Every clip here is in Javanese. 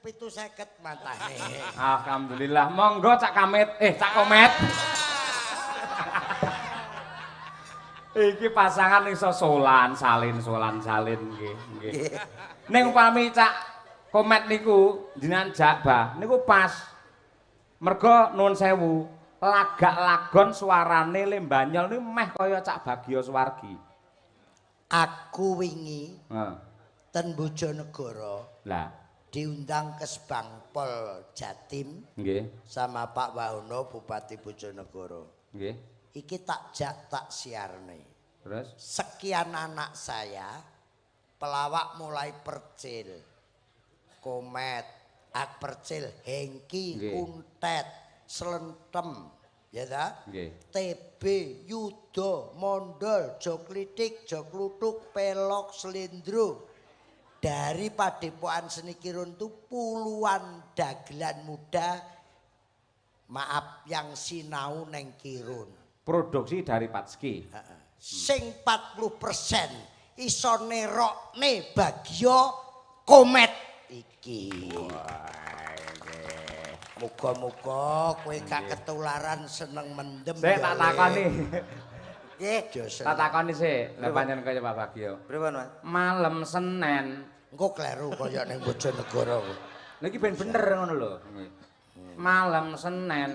750 matane. Alhamdulillah. Monggo Cak Kamit, Cak Komet. Iki pasangan iso solan salin nggih, nggih. Ning upami Cak Komet niku jenengan Jakbah niku pas. Mergo nuwun sewu, lagak lagon suarane Lembanyol niku meh kaya Cak Bagio Suwargi. Aku wingi Heeh. ten Bojonegoro Lah, diundang ke Sbangpol Jatim nggih, sama Pak Wahono Bupati Bojonegoro. nggih. Iki tak siarne. Terus Sekian anak saya pelawak mulai Percil, Komet, Percil, Hengki, Nggih. Kuntet, Slentem, ya ta? nggih. TB, Yudo, Mondol, Joklitik, Joklutuk, Pelok, Selindro. Dari Padepokan Seni Kirun itu puluhan dagelan muda, maaf yang sinau neng Kirun. Produksi dari Patski. Sing 40% iso nerokne Bagio Komet iki. Muga-muga kowe gak ketularan seneng mendem. Saya tak takoni. Nggih, Tak takoni sik, lha pancen kaya Pak Bagio. pripun, Mas? Malam Senin. Engko kleru kaya ning Bojonegoro. Lha iki ben bener ngono lho. Malam Senin.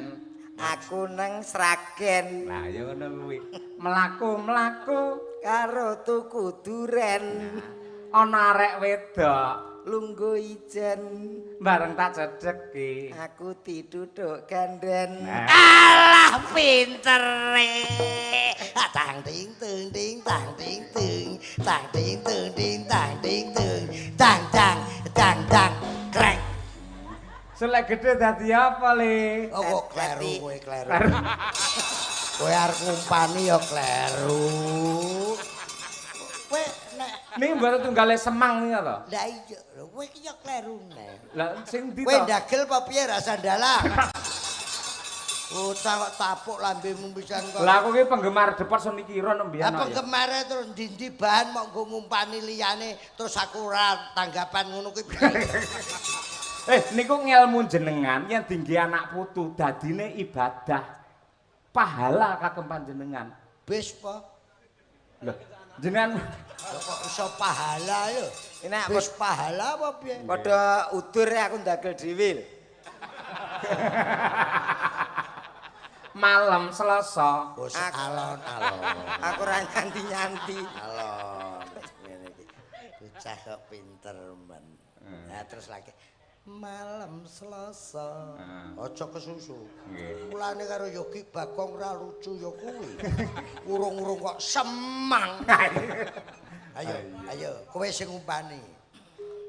Aku nang Sragen Nah, ya ngono kuwi. Mlaku-mlaku karo tuku duren, ana arek wedok lungguh ijen. bareng tak cedeki. Aku diduduk ganden. Nah. Alah pintere. Tang ting tung ting tang ting tung. Tang ting tung ting tang ting tung. Tang tang tang tang krek. Selek gede dadi apa, Le? Oh kok kleru kowe kleru. Kowe arep ngumpani ya kleru. Kowe nek Niki baru tunggale semang niku to. lah iya lho kowe iki ya kleru nek. Lah sing ndi Kowe to? ndagel apa piye ra sandalan? Utang kok tapuk lambemu pisan kok. Lah aku ki penggemar depot Seni Kiron mbiyen. Apa kemare terus ndi bahan mau nggo ngumpani liyane terus aku ora tanggapan ngono kuwi. Niku ngelmu jenengan yen dinggi anak putu dadine ibadah. Pahala kagem panjenengan. Bis po. Lho, jenengan Lho kok iso pahala yo? Enak Bis pahala apa piye? padha udure aku ndagel dhewe. malam Selasa. Bos alon-alon. Aku ora nyanti-nyanti. Alon. Ngene iki. Bocah kok pinter men. Nah terus lagi malam Selasa. Aja kesusu. Mulane karo Yogi Bagong ra lucu ya kuwi. Urung-urung kok semang. Ayo, kowe sing ngumpani.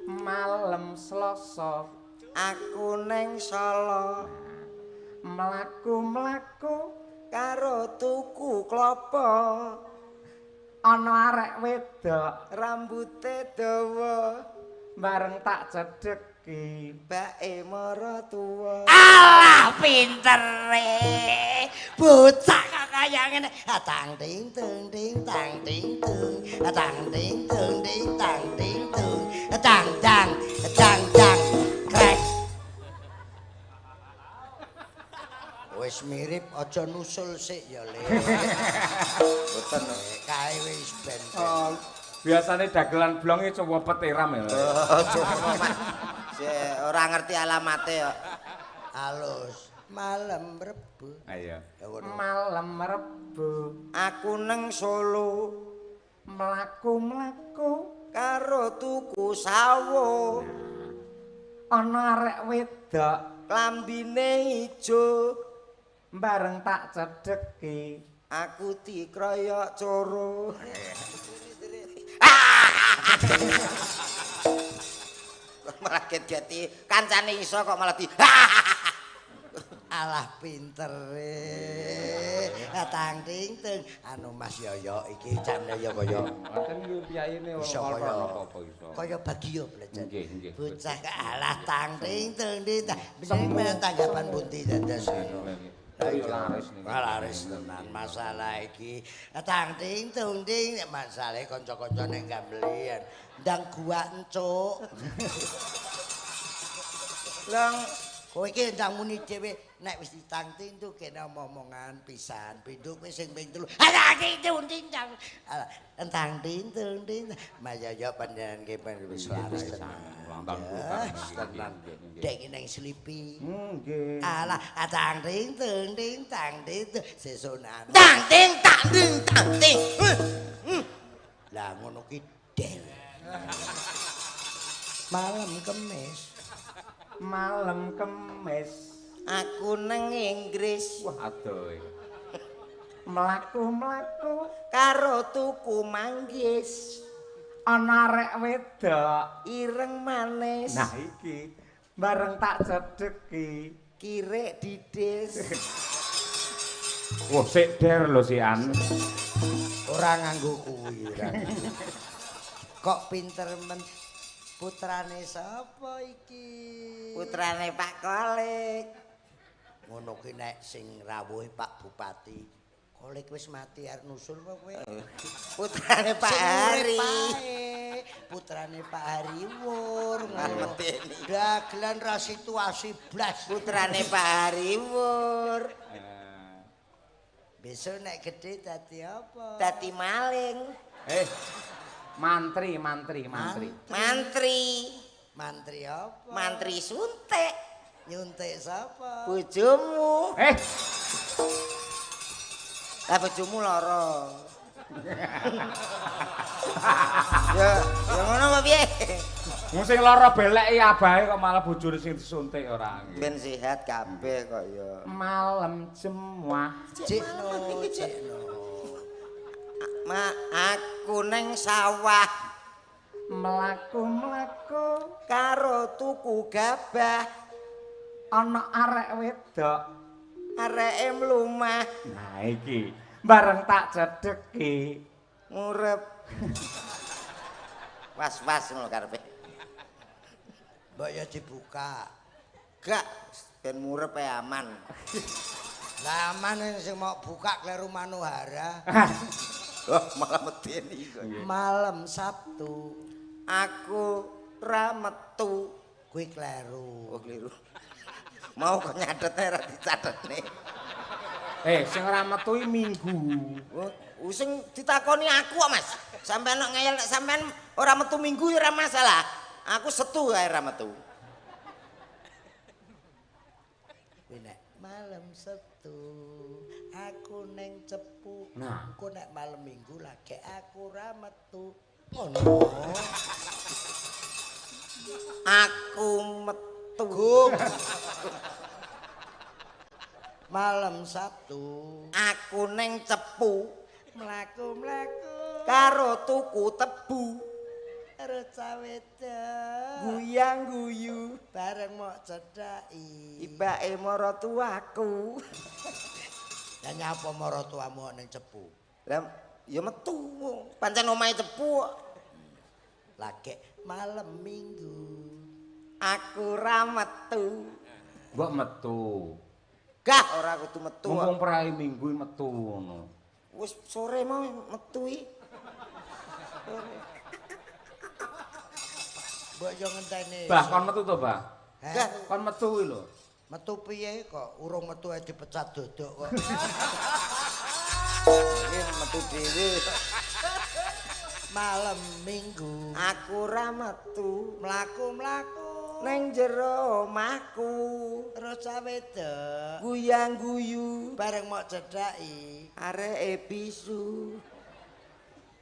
Malam Selasa Aku neng Solo mlaku-mlaku karo tuku klopo. ana arek wedok Rambute dawa bareng tak cedeki. bake mara tuwa. Alah pintere. Bocah kok kaya ngene. Tang ting tung ting tang ting tung. Tang ting tung ting tang ting tung. Tang tang tang tang krek. Wis mirip aja nusul sik ya, Le. Boten kae wis ben. Biasane dagelan blonge coba petiram ya. Ora ngerti alamate ya. Alus malam Rebo. Ayo. Ya ngono. Malam Rebo Aku neng Solo mlaku-mlaku karo tuku sawo. ana arek wedok Klambine ijo bareng tak cedeki. aku dikroyok coro. Malah geti kancane iso kok malah di. Alah pintere. Tang ting tung. Anu Mas Yoyo iki jane ya kaya Ngoten iki piyayine iso ora kaya apa-apa iso. kaya Bagio belajar. Nggih, nggih. Bocah alah tang ting tung ting. Bener tanggapan bunti dados anu. Ayo laris niku. Laris tenan masalah iki. Tang ting tung ting masalah kanca-kancane gambelian. Ndang gua encuk. Lang kowe iki ndang muni dhewe nek wis ditang tintu kene omongan pisan pindho kowe sing ping 3. Ala tintu tintang. Entang tintu tintu. Mayaya panjenengan ki wis laris tenan. Tenan. Dek ning slipi. Nggih. Ala atang tintu tintang tintu sesonan. Tang ting tang ting tang ting. Lah ngono ki del. Malam Kemis. Malam Kemis. Aku nang Inggris. Wah, adoh. Mlaku-mlaku Karo tuku manggis. ana arek wedok. Ireng manis. Nah iki bareng tak cedheki. Kirek didis. Wah, sik der lho si An. Ora nganggo kuwi. Kok pinter men putrane sapa iki? Putrane Pak Kolik. Ngono ki nek sing rawuhe Pak Bupati. Kolik wis mati arep nusul kok kowe. Putrane Pak Sing Hari. urip ae. Putrane Pak Hariwur. Ngerteni. Dagelan ra situasi blas. Putrane Pak Hariwur. Besok nek gedhe dadi apa? Dadi maling. Mantri. Mantri. Mantri apa? Mantri suntik. Nyuntik sapa? Bojomu. Lah bojomu lara. Ya ngono apa piye? Wong sing lara beleki abahe kok malah bojone sing disuntik ora. Ben sehat kabeh kok ya. Malam jemuah. Cikno. Aku neng sawah Mlaku-mlaku karo tuku gabah. ana arek wedok. Areke mlumah Nah iki bareng tak cedheki. ngurep. Was-was ngono karepe. Mbok ya dibuka. Gak ben murep aman. Lah aman sing mau buka kleru Manuhara. Oh, malah medeni kok. Malam Sabtu Aku ra metu. kuwi kleru. Oh, keliru. Mau kok nyadetne ra dicathetne. Sing ora metu Minggu. Oh, sing ditakoni aku kok, Mas. Sampeyan nek ngeyel nek sampean ora metu Minggu ya ora masalah. Aku Setu kae ra metu. Kuwi nek malam Sabtu aku neng Cepu. Nah. Engko nek malam Minggu lagi aku ra metu. Ngono. Aku metu. Gum. Malam Sabtu Aku neng Cepu mlaku-mlaku karo tuku tebu. karo caweta Guyang guyu bareng mok cedhaki. ibake maratuaku. Ya nyapa maratuamu ning Cepu? Lah ya metu. Pancen omahe Cepu. Lagi malam Minggu. Aku ra metu. Mbok metu. Gah ora kudu metu. Mumpung prae Minggu metu ngono. Wis sore mau metu iki. Mbok yo ngenteni. Bah kon metu to, Bah? Gah Kon metu kuwi lho. Metu piye kok urung metu ae dipecat dodok kok. iki metu dhewe. Malam Minggu Aku ra metu mlaku-mlaku ning jero omahku. terus caweta Guyang guyu bareng mok cedhaki. areke bisu.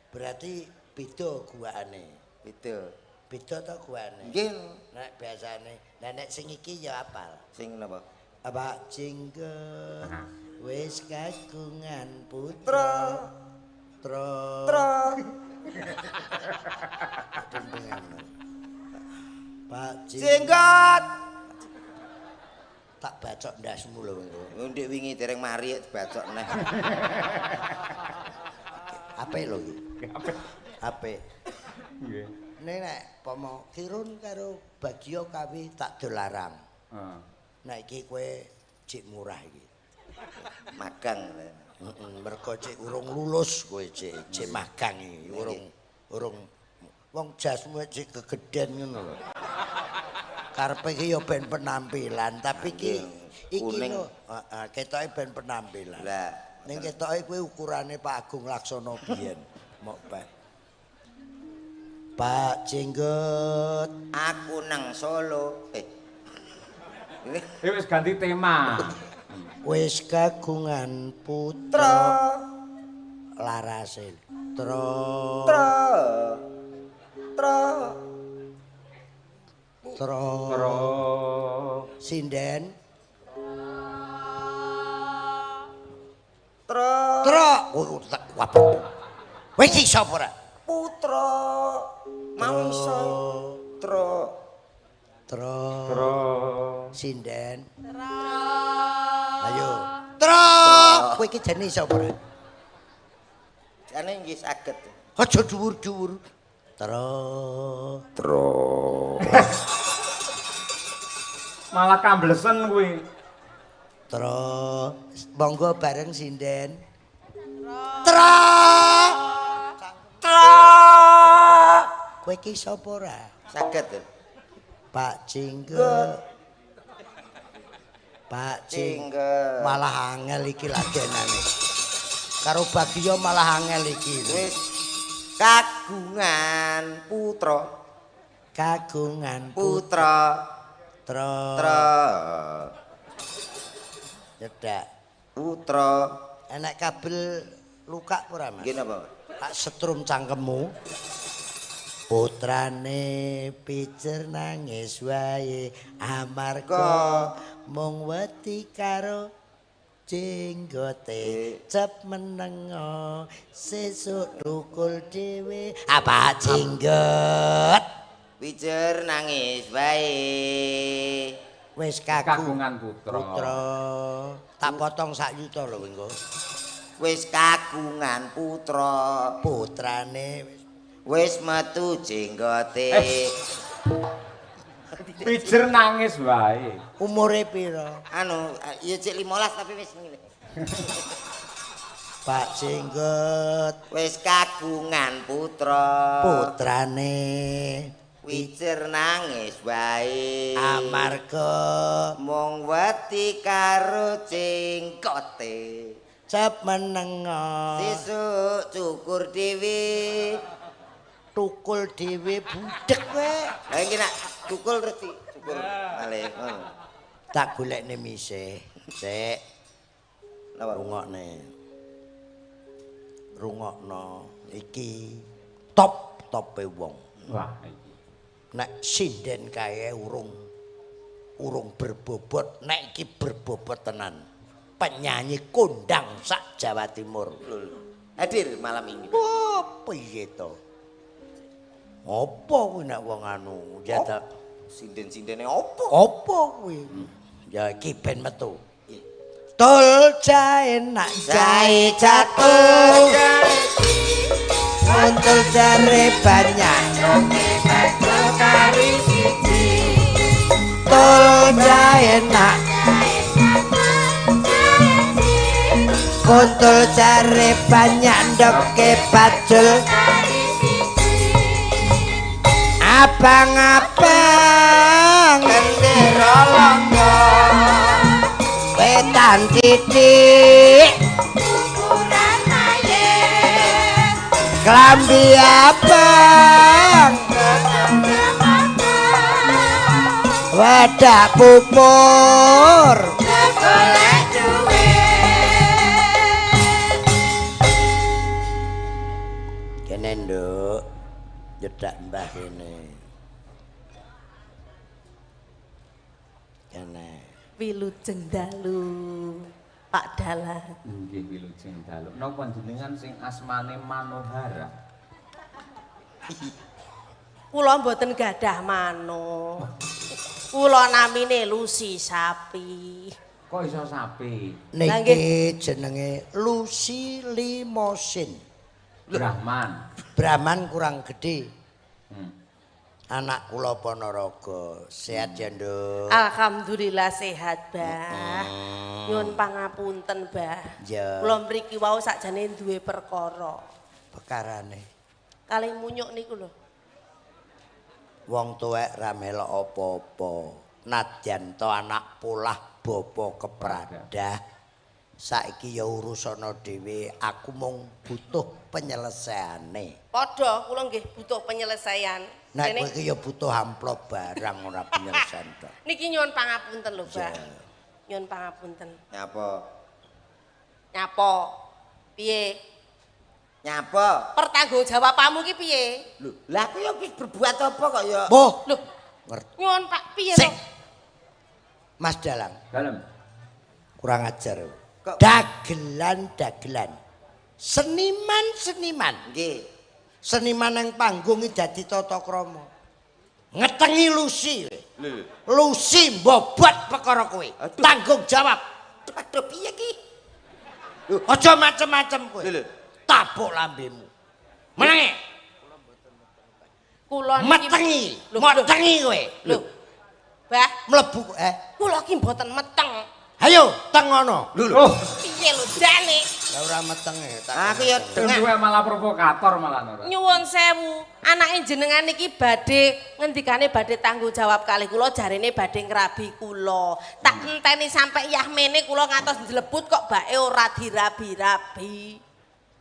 Berarti beda guane. Beda. Beda to guane. Nggih. Nek biasane, lah nek sing iki ya apal. Sing napa? Apa jinggot wis kagungan putra. Tro. Pak Jenggot. tak bacok ndasmu lho. Ndek wingi dereng mari dibacok neh. Apik lho iki. Apik. Nggih. Nek pomo kirun karo Bagio kawi tak dolarang. Heeh. Nek iki kowe cik murah iki. Magang. Mergo cik urung lulus kowe cik magang iki. Urung wong jasmu cik kegeden ngono lho. Karepe iki ya ben penampilan, tapi iki kuning. lho, heeh, ketoke ben penampilan. Lah, ning ketoke kuwi ukurane Pak Agung Laksono biyen. Mok Pak Jenggot, aku nang Solo. Wis ganti tema. wis kagungan putra larase. Tro. Sinden. Tro. Oh, tak wabah. Wis iso apa ora? Putra. Mau iso. Tro. Sinden. Ayo. Tro. Kowe iki jane iso apa ora? Jane nggih saged. Aja dhuwur-dhuwur. Tro. Malah kamblesen kuwi. Tro. Monggo bareng sinden. Tro. Kowe iki sapa ora? Saged. Pak Jenggot. Pak Jenggot. Malah angel iki ladenane. Karo Bagio malah angel iki. Wis kagungan putra. Tro. Cedak. Putra. Enek kabel luka ora, Mas? Nggih napa? Tak setrum cangkemmu. Putrane pijer nangis wae amarga mung wedi karo jenggote cep menengo sesuk thukul dhewe apa jenggot Pijer nangis bae. wis Kagungan putra. Tak potong sak yuta lho engko Wis kagungan putra. putrane Wis metu jenggote. Pijer nangis wae. umure pira Anu, ya cek 15 tapi wis ngene. Pak Jenggot Wis kagungan putra. putrane Pijer nangis bae. amarga Mung wedi karo jenggote. cep menengo Sesuk cukur dhewe. tukul dhewe budhek kowe Lah iki nak cukul terus cukur malih. tak golekne misih sik Napa? rungokno iki top-tope wong Wah, iki. nek sinden kae urung berbobot nek iki berbobot tenan penyanyi kondang sak Jawa Timur Hadir malam ini. oh piye to apa kuwi nek wong anu jadak Sinden-sindene opo? apa kuwi ya iki ben metu tol jae nak jae jatuh muncul jare banyak tol jae nak muncul jare banyak ndoke bajul abang-abang Gendera longgo wetan titik Ukuran ayen klambi abang wadah pupur golek duit kene nduk jedak mbah kene kene Wilujeng dalu Pak Dalan. Nggih wilujeng dalu. Napa jenengan sing asmane Manohara? Kula mboten gadah mano. Kula namine Lucy Sapi. Kok iso sapi? niki jenenge Lucy Limosin Brahman. Brahman kurang gede Hmm. anak kula Ponorogo sehat ya nduk Alhamdulillah sehat, Bah. Nyuwun pangapunten, Bah. ya Kula mriki wau sakjane duwe perkara. pekarane Kalih munyuk niku lho. Wong tuwek ra melok apa-apa. Nadyan to anak polah bapa kepradah. Saiki ya urusana dhewe, aku mung butuh penyelesaiane. Padha kula nggih butuh penyelesaian. Nek kowe iki ya butuh amplop barang ora penyelesaian tok. Niki nyuwun pangapunten lho, Mbak. Nyuwun pangapunten. Nyapa? Piye? Nyapa? Pertanggungjawabanmu ki piye? Lho, lah aku ya wis berbuat apa kok ya? Boh, Lho, ngerti. nyuwun Pak piye Sik. to? Mas Dalang, Dalem. kurang ajar. Kok- Dagelan. Seniman. Nggih. Seniman yang panggung iki dadi tata krama. Ngetengi Lucy. Lho. Lucy mbobot perkara kowe. Aduh. Tanggung jawab. Aduh piye ki? Aja macem-macem kowe. Lho. Tapuk lambemu. Menenge, Kula metengi, Lho, metengi kowe. Lho. Bah, Mlebu kula ki mboten meteng. Ayo tengono. Oh, Piye lho jane? Lah ora metenge. Aku ya duwe malah provokator malah ora. Nyuwun sewu, anake jenengan iki badhe ngendikane badhe tanggung jawab kalih kula jarene badhe ngrabi kula. Tak enteni sampe yah mene kula ngantos njlebut kok bake ora dirabi-rabi.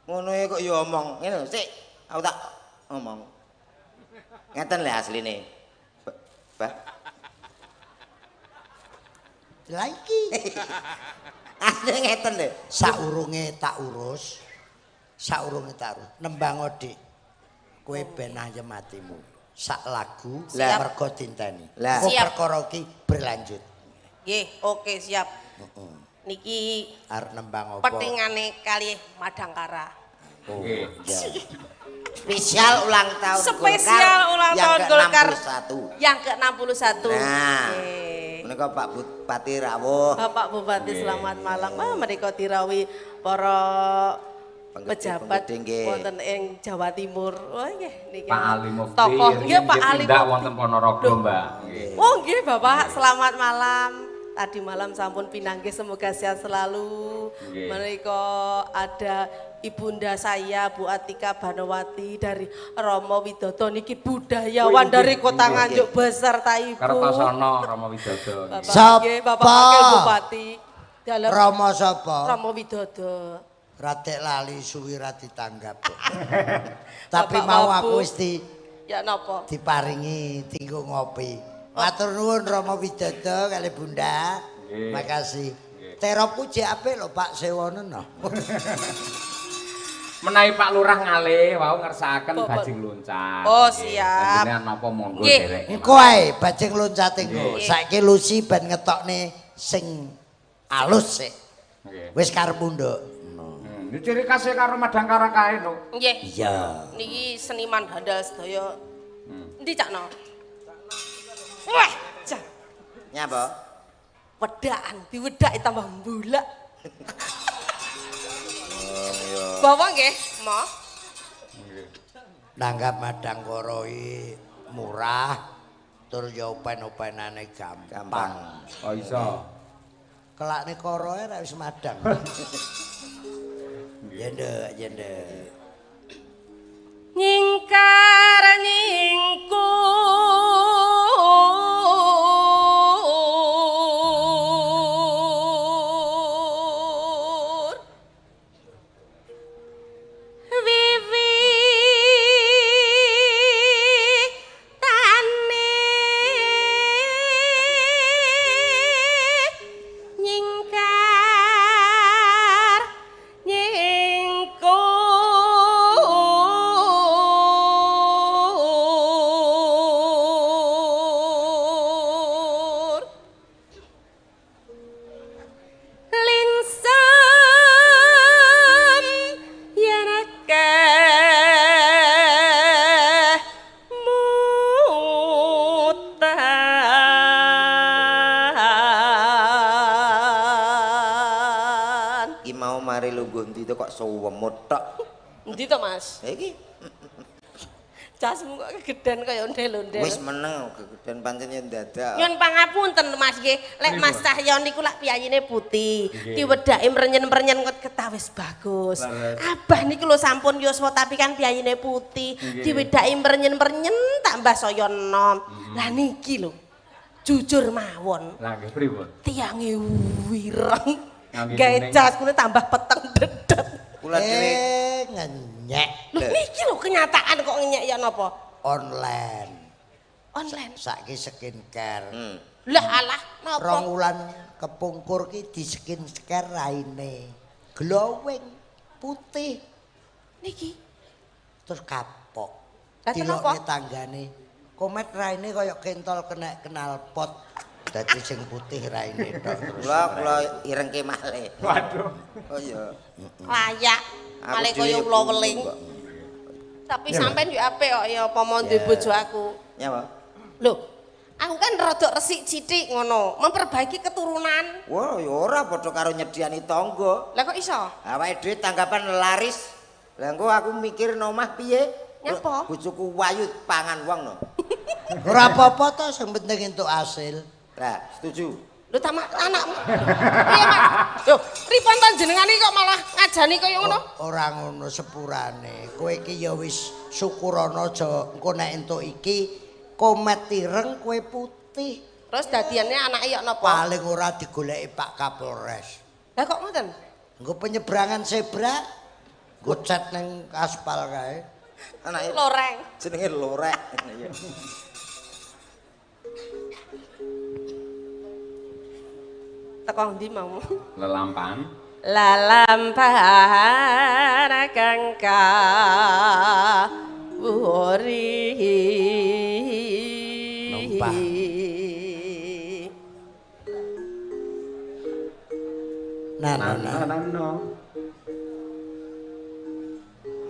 Ngono e kok ya omong. Ngene lho, sik. Aku tak ngomong. Ngeten lho asline. Bah. Lah iki Asline ngeten lho. saurunge tak urus. Nembang Odik. Kowe ben ayem atimu. Sak lagu Lah. mergo dinteni. Lah. Kok Siap. perkara iki berlanjut. Nggih, oke siap. Niki Arep nembang apa? petingane kalih Madangkara. Oh, Nggih. iya. Spesial ulang tahun Spesial Golkar ulang yang tahun Golkar ke-61. yang ke-61. Nah. Nggih. Menika Pak Bupati rawuh. Bapak Bupati selamat malam. Menika dirawi para pejabat penggede nggih. wonten ing Jawa Timur. Oh nggih niki. Pak Ali Mufti. Tokoh nggih Pak Ali Tindak Mufti. wonten Ponorogo, Mbak. Nggih. Oh nggih Bapak, selamat malam. Tadi malam sampun pinanggih semoga sehat selalu. Nggih. Menika ada ibunda saya Bu Atika Banowati dari Romo Widodo niki budayawan dari Kota Nganjuk beserta Ibu. Kertosono Rama Widodo. Bapak Sapa? nggih, Bapak Wakil Bupati. Dalam Rama sapa? Romo Widodo. Ratek lali suwi ra ditanggap. Tapi Bapak mau Wabu. aku wis Ya napa? diparingi tinggu ngopi. Matur nuwun Rama Widodo kali Bunda. Nggih. Makasih. Teropku jek apik lho Pak sewonen no. Menawi Pak Lurah ngalih wau ngersakaken Bapak. bajing loncat. Oh, Nggih. siap. Jenengan napa monggo Nggih. derek. Engko ae bajing loncat engko. Nggih. Saiki Lucy ben ngetokne sing alus sik. Nggih. Wis karepmu nduk. Ini ciri khasnya karo Madangkara kae no. Nggih. Iya. Niki seniman handal sedaya. Endi cakno? Wah, cak. Nyapa? Wedakan diwedaki tambah mbulak. Bawa nggih, Mo. Nanggap Madangkara iki murah tur ya open-openane gampang. Oh iso. Kelakne koroe ra wis madang. Jende. Nyingkar nyingkur wiwitane nyingkar nyingkur linsam yen akeh mutan. Iki mau mari lungguh ndi to kok suwemut tok. Endi to, Mas? Iki Casmu kok kegeden kaya ondel-ondel. wis meneng gegeden pancen yen dadak. Nyun pangapunten Mas nggih. Lek Mas Cahyo niku lak piyayine putih, diwedhaki mrenyen-mrenyen kok ketawis bagus. Leres. Abah niku lho sampun yuswa tapi kan piyayine putih, Nggih. diwedhaki mrenyen-mrenyen tak tambah saya enom. Lah niki lho. Jujur mawon. Lah nggih pripun? Tiange wireng. Gawe jas kune tambah peteng dedet. Kula dhewe ngenyek. Lho niki lho kenyataan kok ngenyek ya napa? Online. Online. Saiki skincare. Lah alah napa? Rong wulan kepungkur ki di skincare raine. Glowing putih. Niki. Terus kapok. Lah kenapa? Dilokne tanggane. Komet raine kaya kentol kena knalpot. Dadi sing putih raine tok terus. kula irengke malih. Waduh. Oh iya. Layak. Aku Malih dhewe kaya kula weling. kok. Tapi sampean yo apik kok ya apa mau duwe bojo aku. Ya, Pak. Loh, aku kan rada resik sithik ngono, memperbaiki keturunan. Wah, ya ora padha karo nyediani tangga. Lah kok iso? Awake dhewe tanggapan laris. Lah engko aku mikir nomah piye? Nyapa? Bojoku wayu pangan wong no. Ora apa-apa to sing penting entuk hasil. Lah, setuju. Lho tamak anakmu. Iya, Mas. Loh, pripun to jenengan iki kok malah ngajani kaya ngono? Ora ngono sepurane. Kowe iki ya wis syukurana aja engko nek entuk iki komet ireng kowe putih. Terus dadiane anake ya napa? Paling ora digoleki Pak Kapolres. Lah kok ngoten? Engko penyeberangan zebra nggo cat ning aspal kae. Anake Loreng. jenenge lorek. Iya. Teko ndi mau? Lelampan. Lalampahan kangka wuri. Numpang. Nah.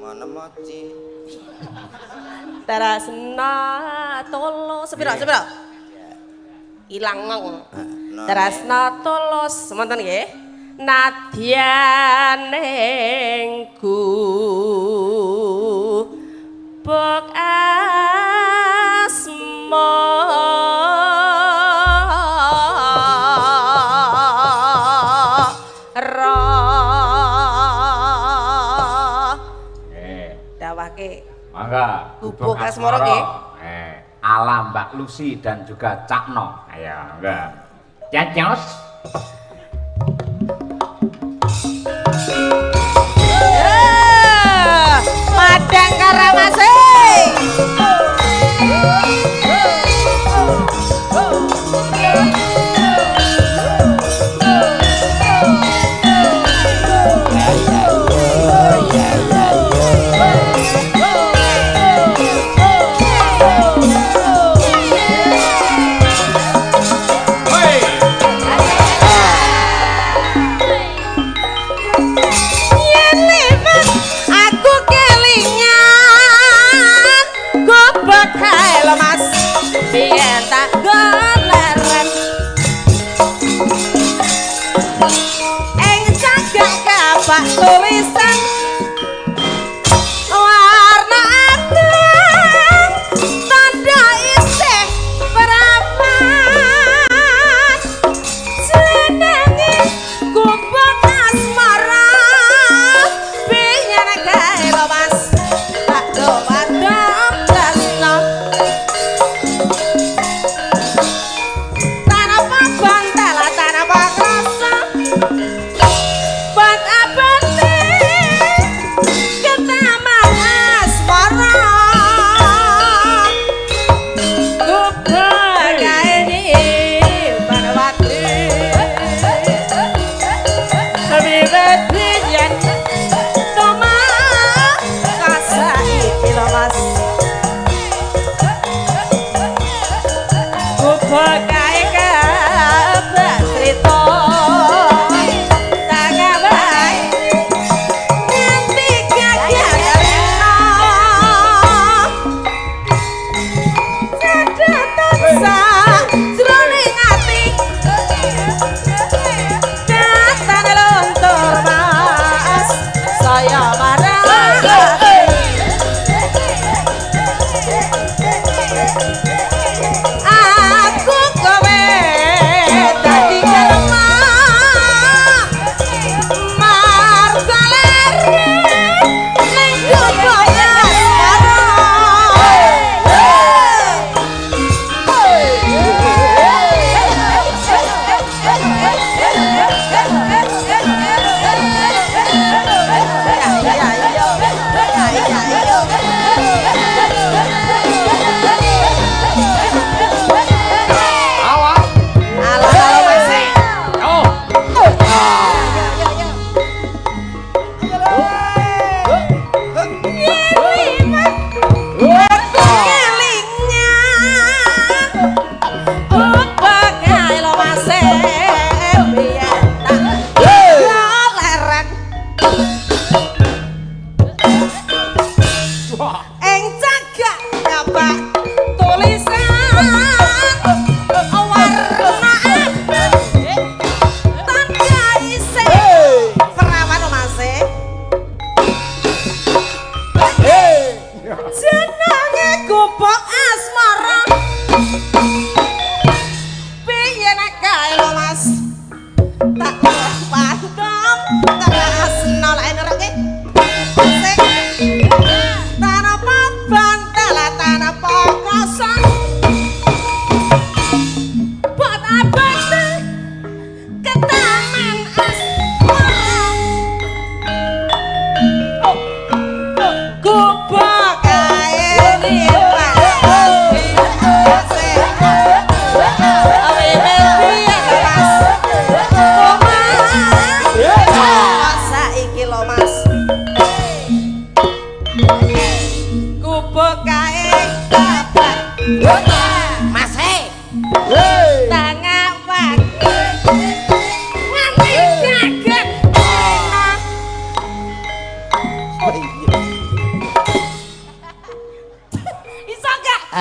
Mana moci. Terasna tolo sepira? Ilang ngong. Terasna tolos semonten nggih. Nadyanengku bok asma dawake Mangga. Gubuk asmara nggih. Ala Mbak Lucy dan juga Cak No. Ayo, enggak. Cacos. Padang Karamase. Biyen tak goleren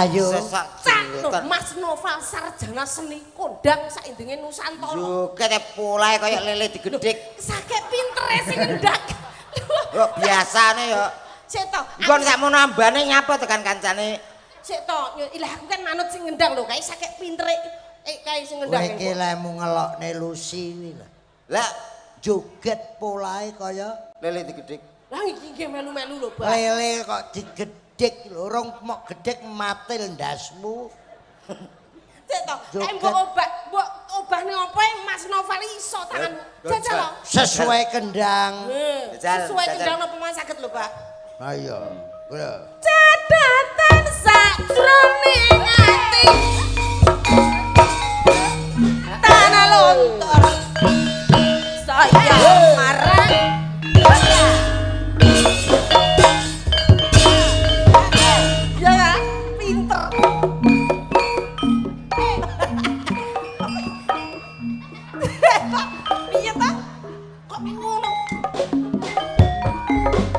Ayo. Cak Mas Noval sarjana seni kondang saindenge Nusantara. Joget polahe kaya lele digedhik. Sakit pintere sing ngendak. Kok biasane ya. Sik to. Engko sak mono ambane nyapa tekan kancane. Sik to, ilah aku kan manut sing ngendang lho, kae sakit pintere kae sing ngendang. Kowe iki lemu ngelokne Lucy kuwi lho. Lah Joget polahe kaya lele digedhik. Lah iki nggih melu-melu lho, Pak. lele kok digedhik lho, rong mok gedhek matil ndasmu. Sik to, kae mbok obahne apa Mas Noval iso tanganmu. Jajal lho. Sesuai kendang. Sesuai kendang napa mas saged lho, Pak. Ayo. Lho. Cadatan sakjroning ati. Tanah lontor. Saya marang. Ya, pinter. Piye ta? Kok ngono?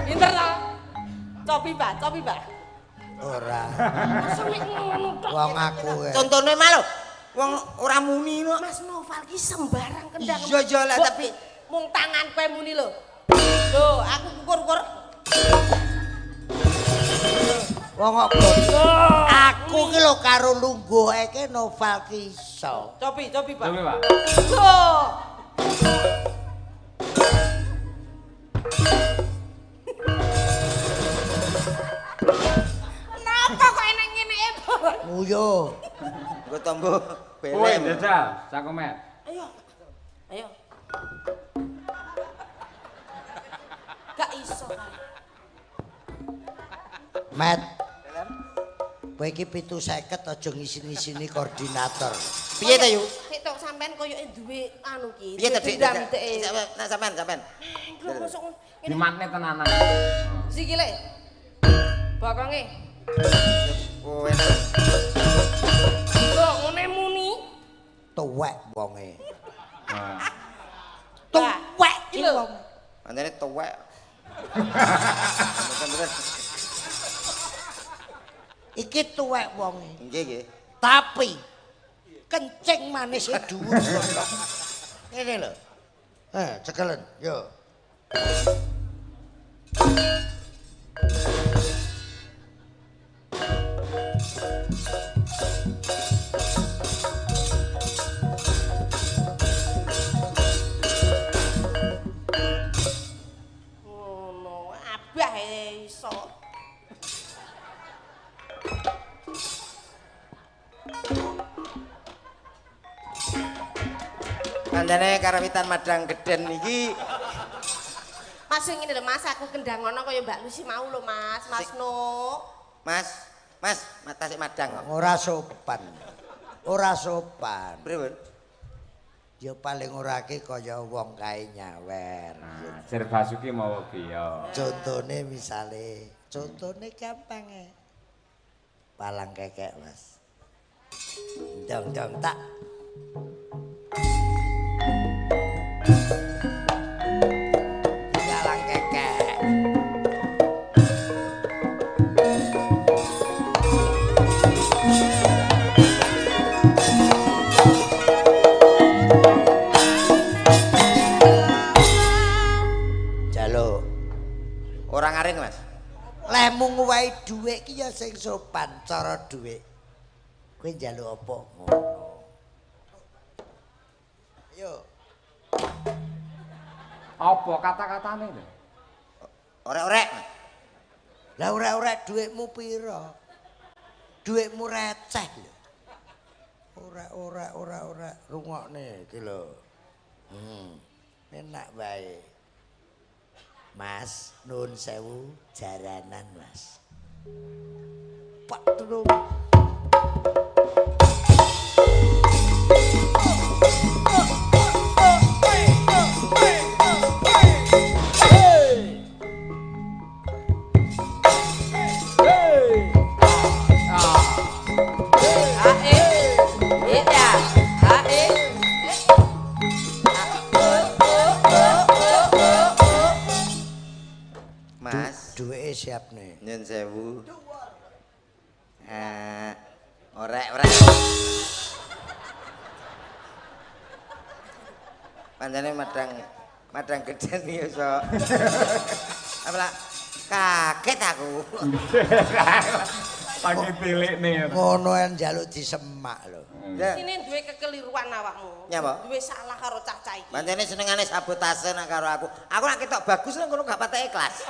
Pinter ta? Cobi, Pak. Ora. Masa mek ngono tok. Wong aku e. Contone mah lho. Wong ora muni kok. Mas Noval ki sembarang kendang. Iya lah tapi mung tangan kowe muni lho. Lho, aku kukur-kukur. Wong kok aku ki lho karo lungguhke Noval ki iso. Cobi, Pak. Cobi, Pak. Lho. Kenapa kok enak ngene e, Pak? Nguyu. nggo tombo Kowe belem. jajal, sak komet. Ayo. Gak iso. Met. Kowe iki 750 aja ngisi-ngisini koordinator. Piye ta yu? Sik tok sampean koyoke duwe anu ki. Piye ta Dik? dendam teke. Nah sampean. Dimatne tenanan. Sikile. Bokonge. Oh enak. Lho, ngene muni. Tuwek wonge. Nah. Tuwek iki ki lho. wong. Pancene tuwek. Bener-bener. Iki tuwek wonge. Nggih nggih. Tapi kencing manis e dhuwur. Ngene lho. Cekelen, yo. Ngono, abah iso. Pancene karawitan madang geden iki Mas sing ngene lho Mas, aku kendang ngono kaya Mbak Lucy mau lho Mas, Mas No. Mas, mata sik madang kok. Ora sopan. Ora sopan. Pripun? Ya paling ora ki kaya wong kae nyawer. Nah, Sir Basuki mau piye? Contone gampang e. Palang kekek, Mas. Dong tak. Palang kekek. Jaluk. Ora ngaring, Mas. Lemu nguwahi dhuwit ki ya sing sopan cara dhuwit. Kowe njaluk apa ngono. Ayo. Apa kata-katane lho? Orek-orek. Lah ora-ora dhuwitmu pira? Dhuwitmu receh lho. Ora rungokne iki lho. Enak bae. Mas, nuwun sewu jaranan, Mas. Pak Tulung. Mas, Duweke siap nih. nyun sewu. Orek. Pancene madang gedhen ya iso. Apa kaget aku. Pagi tilik nih. Ngono en njaluk disemak lho. Ini duwe kekeliruan awakmu. Nyapa? Duwe salah karo cah-cah iki. Pancene senengane sabotase nak karo aku. Aku nak ketok bagus nang ngono gak patek ikhlas.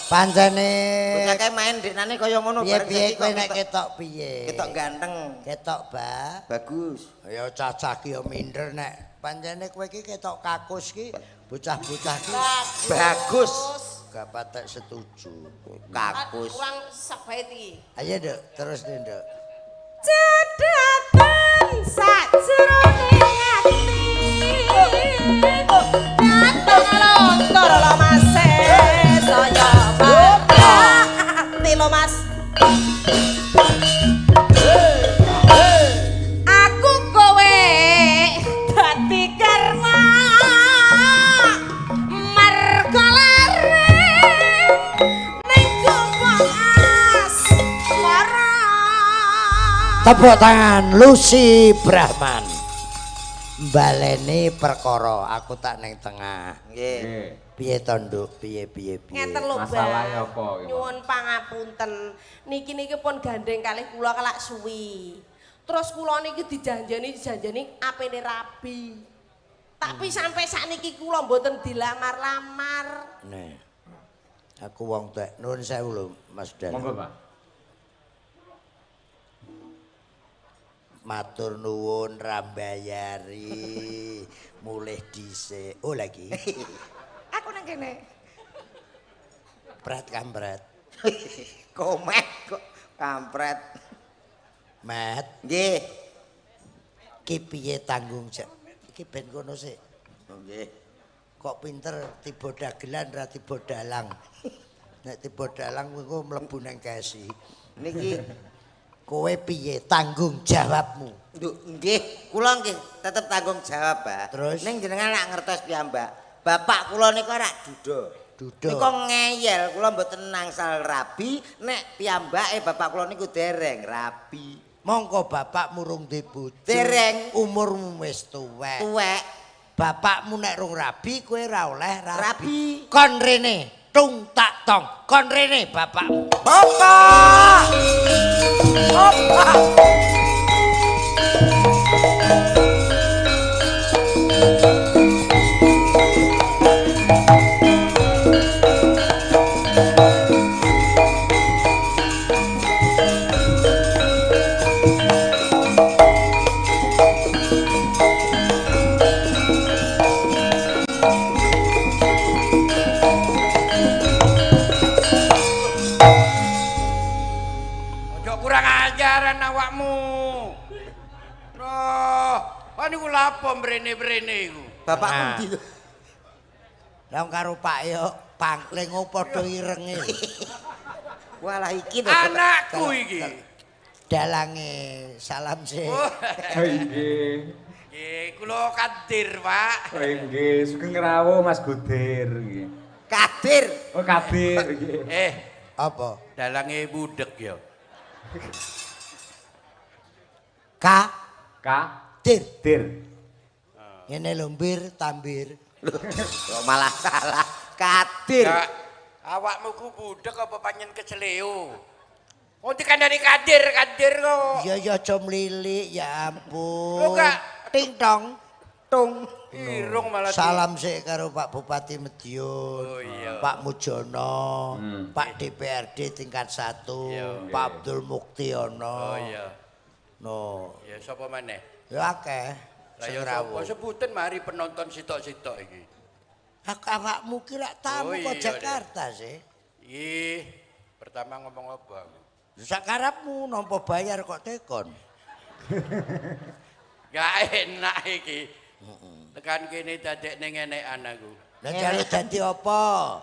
Pancene Bocah kae main deknane kaya ngono piye-piye kowe nek ketok piye? ketok ganteng. Ketok ba. Bagus. Ya cacah ki ya minder nek pancene kowe iki ketok kakus ki bocah-bocah ki Bagus. gak patek setuju. Kakus. Kurang sabait iki. Ayo Nduk, terus nih Nduk. Cedhatan sajroning ati. Datang lontor lo Mas saya ati lo Mas. Aku kowe dadi karma mergo lare ning kumpul asmara. Tepuk tangan Lucy Brahman. Baleni perkara, aku tak ning tengah. Nggih. Piye to Nduk? Piye? Ngeten lho, Masalahe Bang. apa iki, Pak? Nyuwun pangapunten. Niki pun gandeng kalih kula kelak suwi. Terus kula niki dijanjeni apene rabi. Tapi sampai sakniki kula mboten dilamar-lamar. Nih. Aku wong tek. Nuwun sewu lho, Mas Dan. Monggo, Pak. Matur nuwun rambayari. Mulih dhisik. Oh lagi. Aku nang kene. Pret kampret. Komek kok kampret. Mat, Nggih. ki piye tanggung jawab? Iki ben kono sik. Nggih. Kok pinter tiba dagelan ra tiba dalang. Nek tiba dalang kowe mlebu nang kesi. Niki Kowe piye tanggung jawabmu? Nduk nggih, kula nggih tetep tanggung jawab, Pak. Terus? Ning jenengan nak ngertos piyambak. Bapak kula niku ora duda. Duda. Niku ngeyel, kula mboten nangsal rabi, nek piyambake bapak kula niku dereng rabi. Mongko bapak murung di bojo. Dereng. Umurmu wis tuwek. Tuwek, Bapakmu nek rung rabi kowe ra oleh rabi. rabi. Kon rene, tung tak tong. Kon rene bapakmu. Bapak! Bapak! Ojo kurang ajaran awakmu. Roh, kok niku lapo mrene-mrene iku? Bapak Nah. pundi lho? Lah karo Pak yo pangling padha irenge. Walah iki lho. Anakku iki. Dalange salam sih. Oh, Oh nggih. nggih, kula Kadir, Pak. Oh nggih, sugeng rawuh Mas Gudir nggih. Kadir. Oh Kadir nggih. Apa? Dalange budek ya. Ka Ka dir. Dir. Ngene lho mbir tambir. Kok malah salah. Kadir. Ya, awakmu ku budek apa panjen keceleo? Oh dikandani Kadir kok. Ya ya aja mlilik ya ampun. Lho, Kak. Ting tong. Tung. Irung malah Salam sik karo Pak Bupati Madiun. Oh, iya. Pak Mujono, Pak DPRD tingkat 1, Iya. Pak Abdul Muktiono. Oh iya. No, Ya sapa maneh? ya akeh. Lah Sing ya rawuh. sapa sebutin mari penonton sitok-sitok iki. Awakmu ki lak tamu Oh, kok iya, Jakarta sih. Ih, pertama ngomong apa aku? Sakarepmu nampa bayar kok tekon. Gak enak iki. Tekan kene dadekne ngenekan aku. Lah jare dadi apa?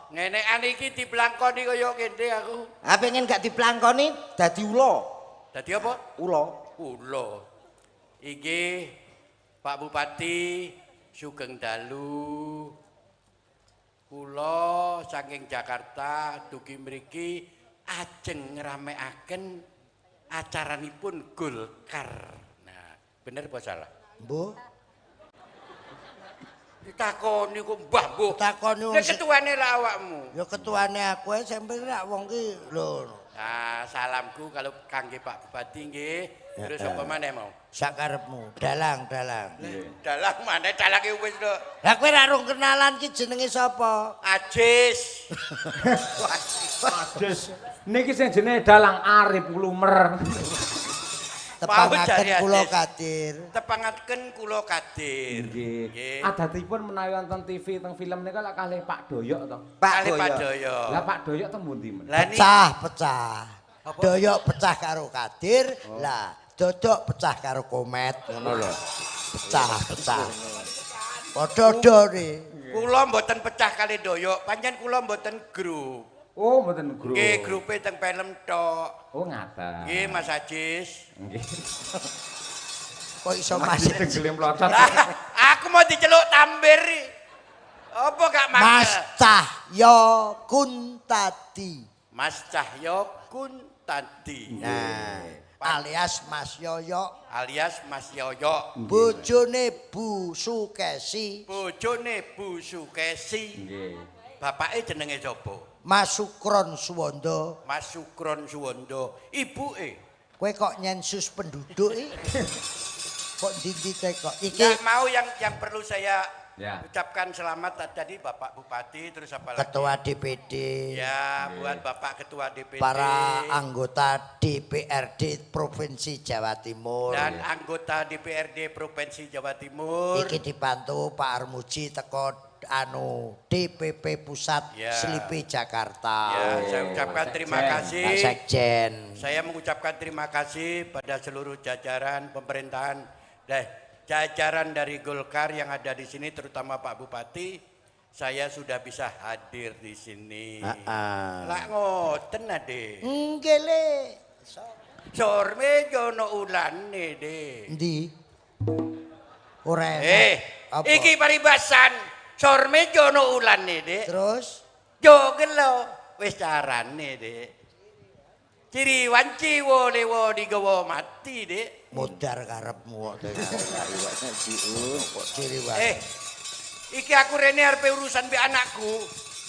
Ngenekan iki diplangkoni kaya kene aku. Ah pengen gak diplangkoni dadi ula. Dadi apa? Ula. Ula. Iki Pak Bupati sugeng dalu. Kula saking Jakarta dugi mriki ajeng ngramekaken acaranipun Golkar. Nah, bener apa salah? Mbuh. Ditakoni kok Mbah Mbuh. Takoni wong Nek ketuane lah awakmu. ya ketuane aku ae sampe rak wong ki lho. Nah, salamku kalau kangge Pak Bupati nggih. Terus apa maneh mau? Sakarepmu, dalang. Dalang maneh dalange wis lho. Lah kowe ra rung kenalan ki jenenge sapa? Ajis. Ades. Niki sing jenenge dalang Arif Lumer. Tepangaken jari kula Ades. Kadir. Tepangatken kula Kadir. Nggih. Adatipun menawi wonten TV teng film nika lak kalih Pak Doyok to. Pak Doyo. Lah Pak Doyok teng pundi men? Lah niki Pecah. Doyok pecah karo Kadir, lah Dodok pecah karo Komet ngono lho. Pecah. Padha-padha kula mboten pecah kali Doyo, pancen kula mboten grup. Oh, mboten grup. Nggih, grupe teng film tok. Oh, ngaten. Nggih, Mas Ajis. Nggih. kok iso Masih masih tenggelim plotot. Aku mau diceluk Tambir. Apa gak Mas mangkel? Cahyo Kuntadi. Mas Cahyo Kuntadi. Nah, alias Mas Yoyo, alias Mas Yoyo. bojone Bu Sukesi, Bojone Bu Sukesi. Nggih. Bapake jenenge sapa? Mas Sukron Suwondo. Mas Sukron Suwondo. Ibuke Kowe kok nyensus penduduk kok ndi kok iki Nggak mau yang perlu saya Ya. ucapkan selamat tadi Bapak Bupati terus apa lagi? Ketua DPD, Ya, buat Bapak Ketua DPD para anggota DPRD Provinsi Jawa Timur. dan anggota DPRD Provinsi Jawa Timur. Iki dibantu Pak Armuji teko DPP Pusat Ya. Slipi Jakarta. Ya, saya ucapkan terima Sekjen. kasih. Pak Sekjen. Saya mengucapkan terima kasih pada seluruh jajaran pemerintahan dan jajaran dari Golkar yang ada di sini, terutama Pak Bupati. Saya sudah bisa hadir di sini. Lah ngoten ade. Nggih le. Sorme jono ulane de. Ndi? Ora enak. Apa? Iki paribasan. Sorme jono ulane de. Terus Jo gelo wis carane de. Ciri wanci wole digawa mati de. modar karepmu kok. Kok ciri wae. Iki aku rene arep urusan mbek anakku.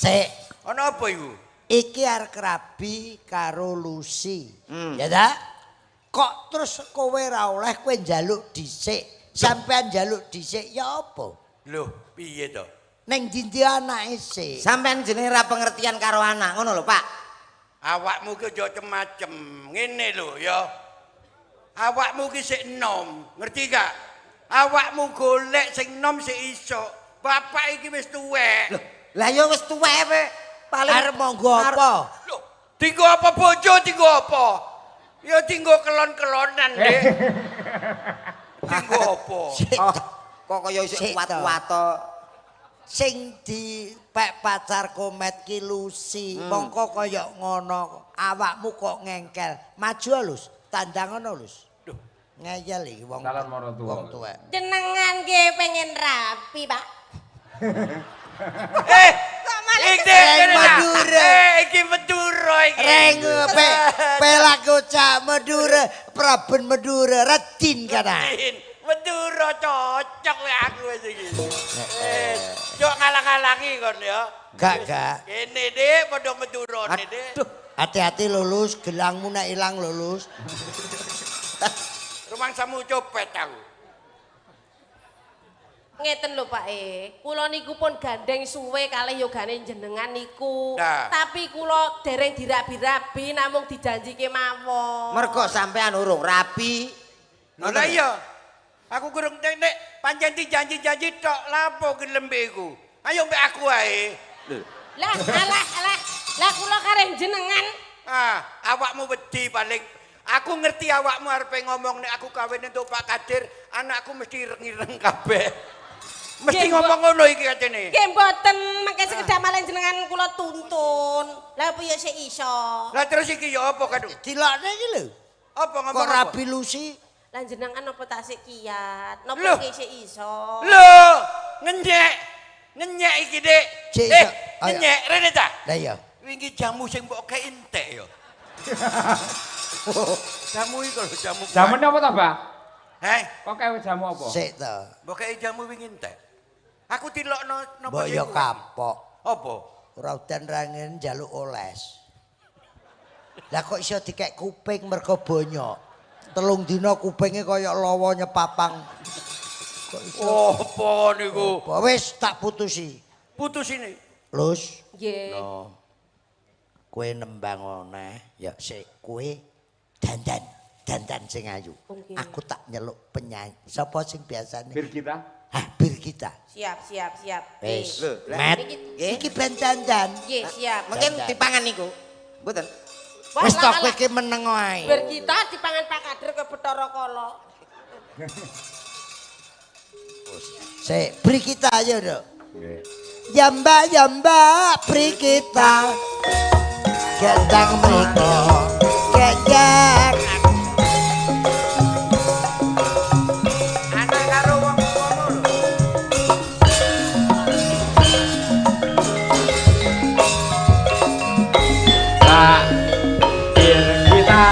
Sik, Ana apa iku? iki arek rabi karo Lucy. Ya ta? Kok terus kowe ra oleh kowe njaluk dhisik. Sampean njaluk dhisik ya apa? Loh, piye to? Ning ndi anake sik. Sampeyan jenenge ra pengertian karo anak, ngono lho, Pak. Awakmu ki aja macem. Ngene lho ya. Awakmu ki sik enom, ngerti gak? Awakmu golek sing enom sik iso. Bapak iki wis tuwek. Lah ya wis tuwek we. Paling Arep monggo apa? Loh, tinggo apa bojo tinggo apa? Ya tinggo kelon-kelonan, Dek. Tinggo apa? kok kaya isih Sik, kuat-kuat to. Sing dipek pacar Komet ki Lucy. Mongko kaya ngono. Awakmu kok ngengkel. Maju Lus, tandang ngono Lus. Duh. Ngeyel iki wong. Calon maratuwa. Wong tuwek. Jenengan nggih pengen rapi, Pak. Iki Madura. Iki Madura iki. Reng pelaku cak Madura, Praben Madura, Radin kana. Madura cocok we aku wis iki. Cok ngalang-alangi kon ya. Gak. Kene Dik, padha Madurane Dik. Hati-hati lulus, gelangmu nek ilang lulus. Rumangsamu copet aku. Ngeten lho Pak kula niku pun gandeng suwe kalih yogane jenengan niku. Nah. Tapi kula dereng dirabi-rabi namung dijanjike mawon. Mergo sampean urung rapi. Lah iya. Aku kurang nek pancen dijanji-janji tok lapo gelembe iku. Ayo mbek aku wae. Lah lah kula kareng jenengan. Awakmu wedi paling aku ngerti awakmu arepe ngomong nek aku kawin entuk Pak Kadir, anakku mesti ireng-ireng kabeh. Mesti Nggih, ngomong ngono iki katene. Nggih mboten mengke sekedap malih jenengan kula tuntun. Lah apa ya sik iso. Lah terus iki ya apa kadung? Dilokne iki lho. Apa ngomong Kok apa? rabi Lucy? Lah jenengan apa tak sik kiat? Napa Loh. iki sik iso? Lho, ngenyek iki, Dik. Cik, iso. Ayo. Ngenyek rene ta? Lah iya. Wingi jamu sing mbok kei entek ya. Jamu iki lho, jamu. Jamune apa to, Mbah? Heh, Kok kae jamu apa? Sik to. mbok kei jamu wingi entek. Aku tilokno napa Mbok ya kapok. Apa? Ora udan rangen njaluk oles. Lah kok iso dikek kuping mergo bonyok. 3 dina kupinge kaya lawa nyepapang. Kok iso? Apa niku? Apa wis tak putusi. Putus ini. Lus, Nggih. no. Kowe nembang oneh, ya sik kowe dandan sing ayu. Oke. Aku tak nyeluk penyanyi. Sapa sing biasane? Bir kita. Hah, bir kita. Siap. Wis, Nggih. Met. Nggih. Iki ben dandan. Nggih, siap. Mungkin Dandan. dipangan niku. Mboten. Wah, Wis tok lah, kowe lah. iki meneng wae. Bir kita dipangan Pak Kadir ke Bathara Kala. Sik, beri kita aja, Dok. Nggih. Yamba beri kita. Gendang mriko. Gejak. Anak karo wong ngono lho. Nah, bir kita.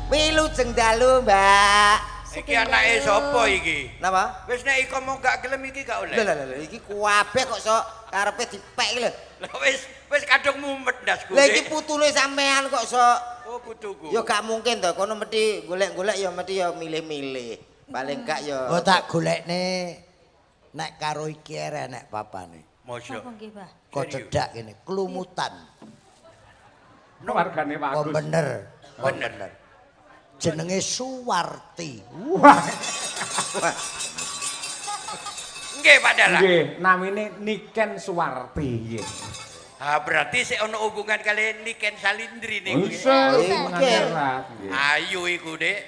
Wilujeng dalu, Mbak. Iki anake sapa iki? Napa? Wis nek iko mau gak gelem iki gak oleh. Lho iki kabeh kok sok karepe dipek iki lho. Lah wis kadung mumet ndasku. Lah iki putune sampean kok sok Oh putuku. ya gak mungkin to kono mesti golek-golek ya mesti ya milih-milih. Paling gak ya Oh tak golekne nek karo iki enek papane. Mosok. Kok cedak kene, kelumutan. Wargane Pak Oh Agus. bener. Oh, Bener. Jenenge Suwarti. Wah, Nggih padahal. nggih, namine Niken Suwarti nggih. Ah berarti sik ono hubungan kali Niken Salindri niku. Wis Nggih. mengerat nggih. Ayu iku, Dik.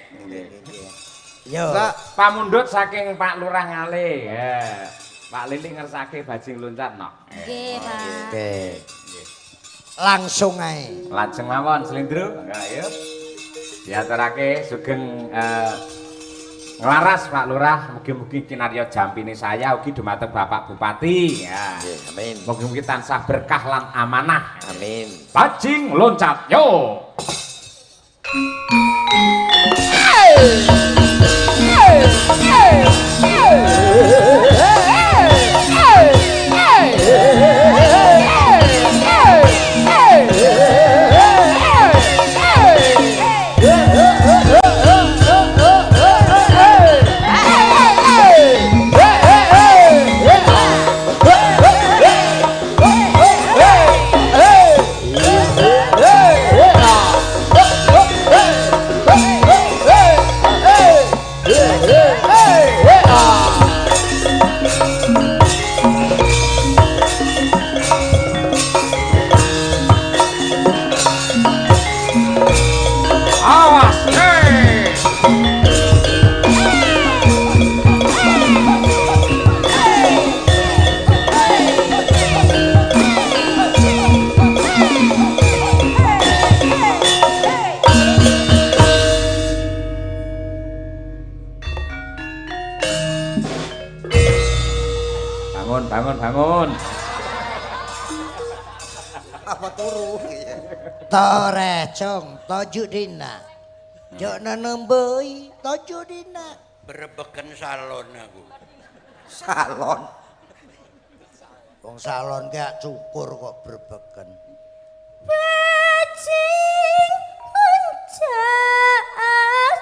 Yo. Mbak, Pamundhut saking Pak Lurah Ngale. Ya. Pak Lili ngersake bajing loncat no. Nggih, Pak. Oke. Langsung ae. Lajeng mawon Slendro. Ayo. Diaturake sugeng nglaras Pak Lurah, mugi-mugi kinarya jampine saya ugi dumateng Bapak Bupati. Ya. nggih, amin. Mugi-mugi tansah berkah lan amanah. Amin. Bajing loncat yo. Awas, hey! Bangun. Apa turu? Tore cong, toju dina. Jok nenemboi, toju dina. Berebeken salon aku. Salon. Wong salon gak cukur kok berbeken. Bajing loncat,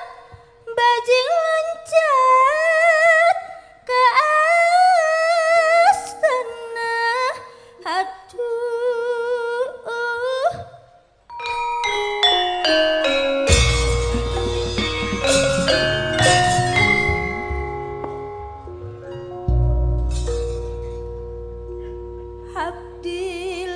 bajing loncat ke astana. Aduh. Abdi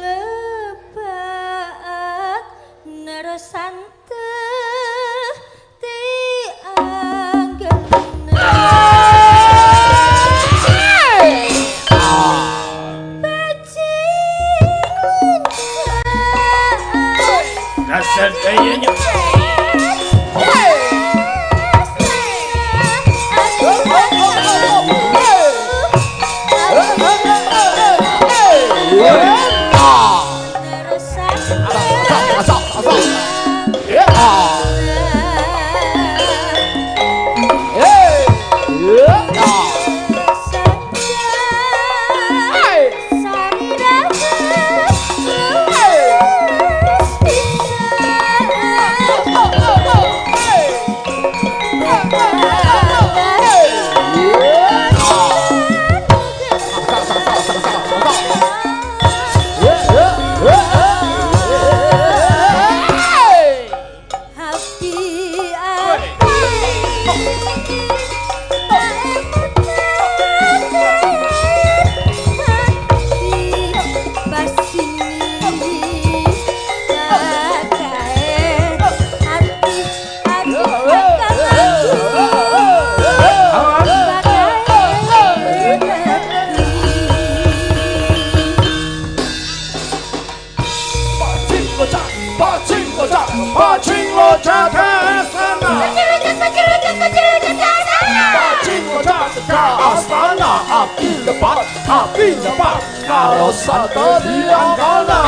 api lepas karo santo diangkana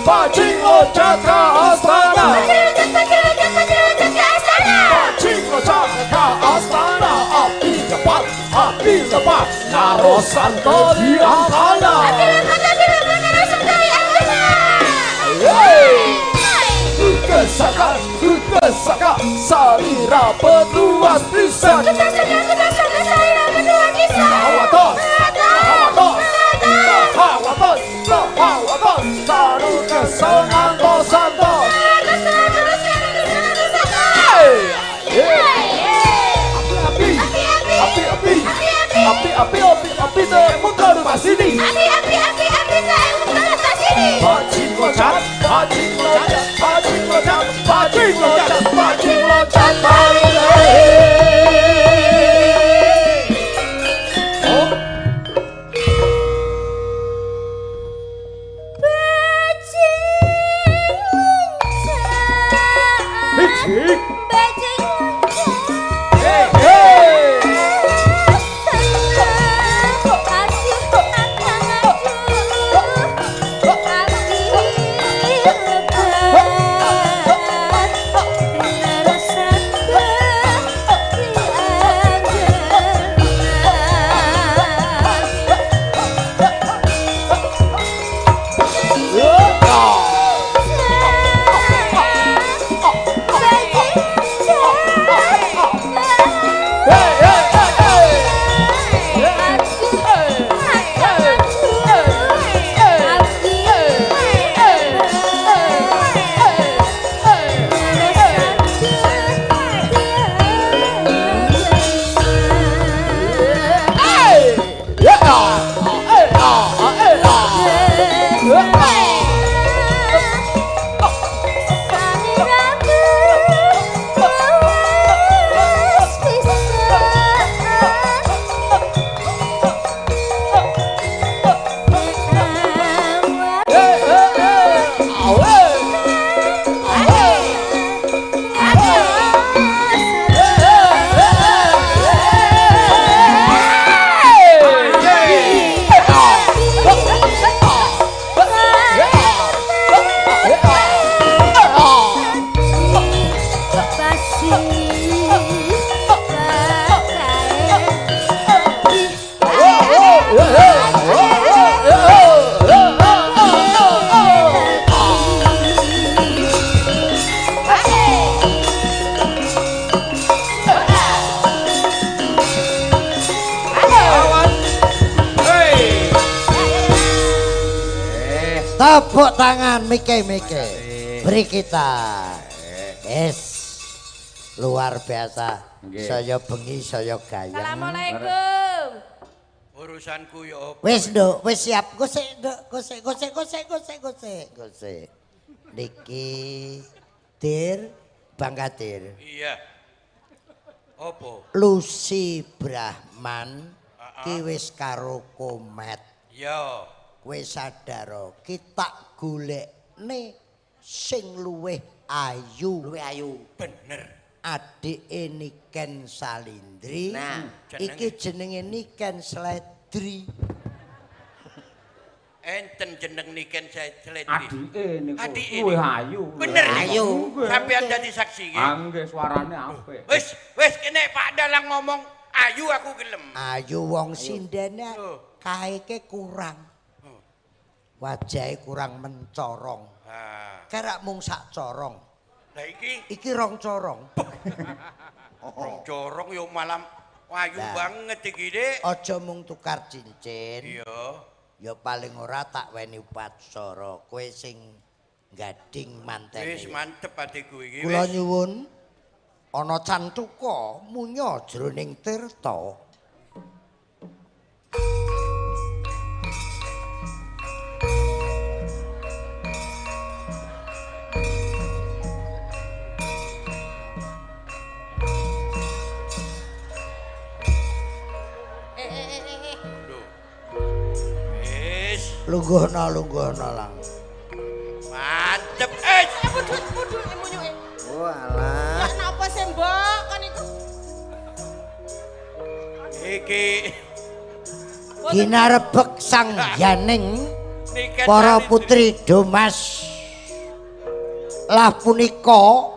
bajing lojak ke astana bajing lojak ke astana api lepas karo santo diangkana Kesaka salira petuas pisan Hawaton Taru kesenang kosanto Api temukan rumah sini Bajing lojak Tepuk tangan Mike. Beri kita. Yes. Luar biasa. Saya bengi, saya gayeng. Assalamualaikum. Urusanku ya apa? Wis nduk, wis siap. Gosek. Niki Dir Bangkadir. Iya. Apa? Lucy Brahman ki wis karo Komet. Ya. Kowe sadar kita golekne sing luwih ayu. Bener. Adike Niken Salindri. Nah, iki jenenge Niken Sledri. Enten jeneng Niken Sledri. Adike niku. Adike Luwih ayu. Bener ayu. Sampeyan dadi saksi nggih. Nggih suarane apik. Wis kene Pak Dalang ngomong ayu aku gelem. Ayu wong sindene kaeke kurang. Wajahe kurang mencorong. Kerak mung sak corong. Lah iki Rong corong. rong corong yo malam ayu banget iki, Dik. Aja mung tukar cincin. Iya. Ya paling ora tak weni upacara. Kowe sing gading mantene. Wis mantep atiku iki Kula wis. nyuwun ana cantuka munya jroning tirta. Lungguhna lang. Mantep. Budut munyuke. Walah. Ya napa sih, Mbok? Kan iku Iki Ginarebek sang yaning niken para salin- putri Domas lah punika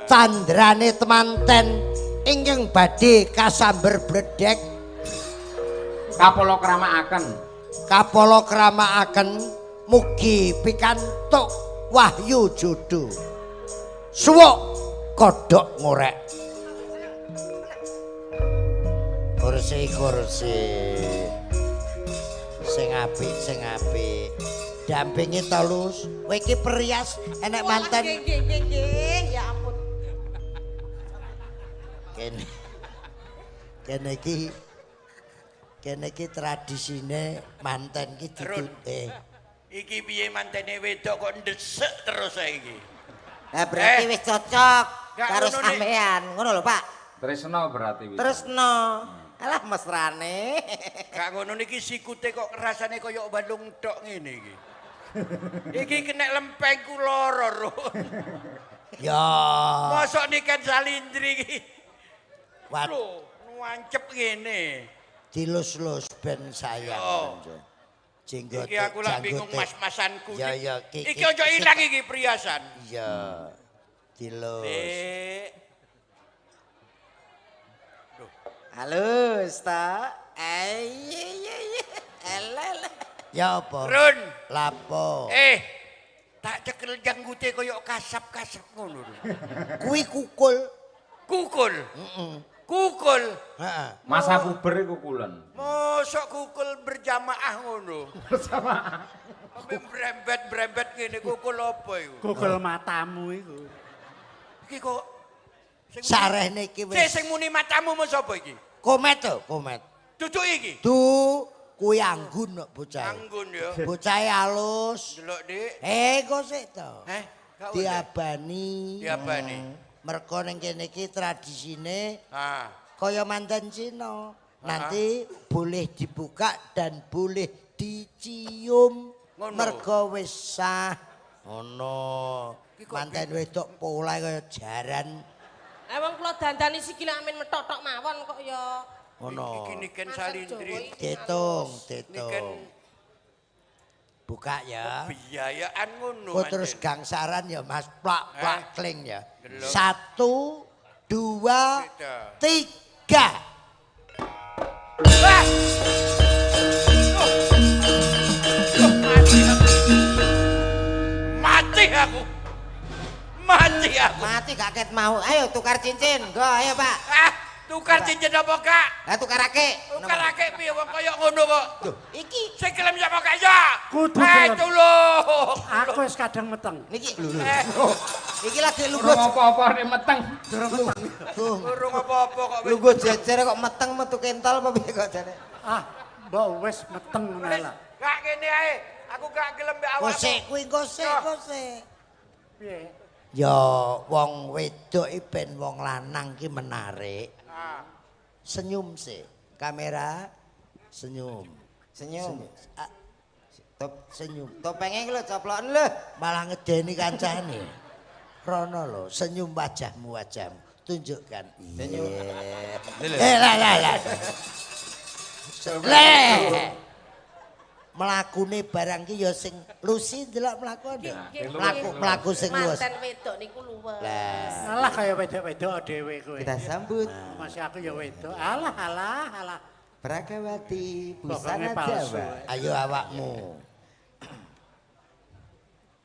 candrane temanten ingkang badhe kasamber bledhek Kapala kramakaken. kapala kramakaken mugi pikantuk wahyu jodoh suwuk kodhok ngorek kursi sing apik dampingi telus kowe iki perias enek manten nggih, ya ampun. kene iki tradisine manten iki Run. Iki piye mantene wedok kok ndesek terus saiki. Lah berarti wis cocok Gak karo ngono, Nik. sampean. Ngono lho, Pak. Tresno berarti wis. Tresno. Alah mesrane. Gak ngono niki sikute kok rasane kaya balung tok ngene iki. Iki kena lempengku lara, Run. ya Mosok niken salindri iki. wat Lho, nuancep ngene. dilus-lus ben sayang Yo. jenggote Iki aku lak bingung janggote. mas-masanku. Ya, ya, Iki ojo ilang iki priasan. iya dilus Dek. Halus ta? Iya. Elele. ya apa Run. lapo Tak cekel janggute kaya kasap-kasap ngono. Run. kuwi kukul Kukul. Kukul. heeh Masa puber iku kulen. Mosok kukul berjamaah ngono. Berjamaah. Sampai brembet ngene kukul apa iku? Google matamu iku. Iki kok sarehne iki wis sing muni matamu mau sapa iki? komet to komet Duduk iki. kuwi anggun kok bocah Anggun ya. bocah halus Delok, Dik. kok sik to Gak oleh. diabani Diabani. mergo ning kene iki tradisine Ah. kaya manten Cina nanti boleh dibuka dan boleh dicium Ngono. mergo wis sah ngono manten wedok pola kaya jaran Emang kula dandani sikile amin metotok mawon kok ya. ngono Iki niken Masak salindri. Jawa iki. ditung Niken buka ya biayaan ngono. kok terus anjen. gangsaran ya mas plak plak kling ya Gelap. 1 2 Beda. 3 Ah! Mati aku. Mati aku. Mati gak ket mau. Ayo tukar cincin. Go ayo, Pak. Ah, tukar cincin apa kak? Lah tukarake. Tukar akeh piye wong kaya ngono kok. Iki Sing gelem sapa kak ya? Kudu gelem. Tulung. Aku wis kadang meteng. niki lho. Eh, Iki lagi Durung lungguh. apa-apa nek meteng. urung apa-apa kok wis. Lungguh jejer kok meteng metu kental apa piye kok jane? Ah, mbok wis meteng ngono Wis, lah. gak kene ae. Aku gak gelem mbek awakmu. Gosek kuwi gosek Yo. gosek. Piye? Ya wong wedok iki ben wong lanang ki menarik. Ah, Senyum sih. Kamera senyum. Senyum. Ah, senyum. Topenge iki lho coploken lho. Malah ngedeni kancane. Rono lho, senyum wajahmu. Tunjukkan. Senyum. Lah. Leh. Mlakune barang ki ya sing lusi ndelok mlakune. Mlaku sing luwes. Manten wedok niku luwes. Lah, Alah kaya wedok-wedok dhewe kowe. Kita sambut Masih aku ya wedok. Alah. Prakawati Pokoknya Busana palsu. Jawa. ayo awakmu.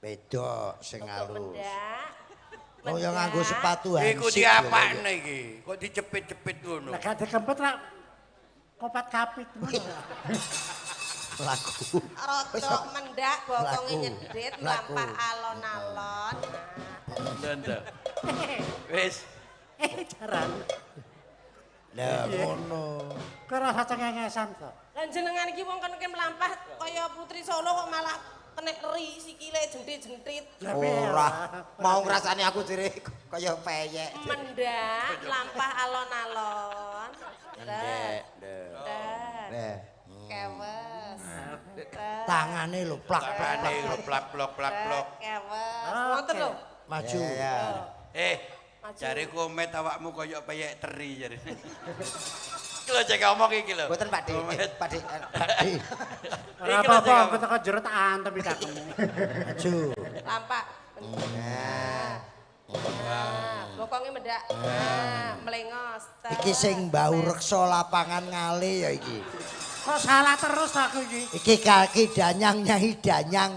Wedok sing Untuk alus. mendak. Oh ya nganggo sepatu iku hansip. diapakne iki? Kok dicepit-cepit ngono? Lah gak dikempet lah. Kopat kapit ngono. Laku. Rotok mendak bokonge Laku. nyedhit Laku. mlampah alon-alon. Tante. Wis. Jaran. Lah ngono. Kowe rasa cengengesan kok. Lah jenengan iki wong kene mlampah kaya putri Solo kok malah kena eri sikile jentit-jentit. Lah piye? Ora mau ngrasani aku jere kaya peyek. Mendak mlampah alon-alon. Ndek. Nah, Kewes. Tangane lho plak plak. Apane plak-plok plak-plok. Kewes. Oke. Ngoten lho. Maju. ya. Jare komet awakmu koyo peyek teri jare. Iki lho cek ngomong iki lho. Mboten Pak Dik. Pak Dik. Ora apa-apa, aku teko jero tak antem iki aku. Maju. Lampak. Bokonge medhak. Melengos. Iki sing mbau reksa lapangan ngale ya iki. Kok salah terus aku iki? Iki kaki danyang Nyai Danyang.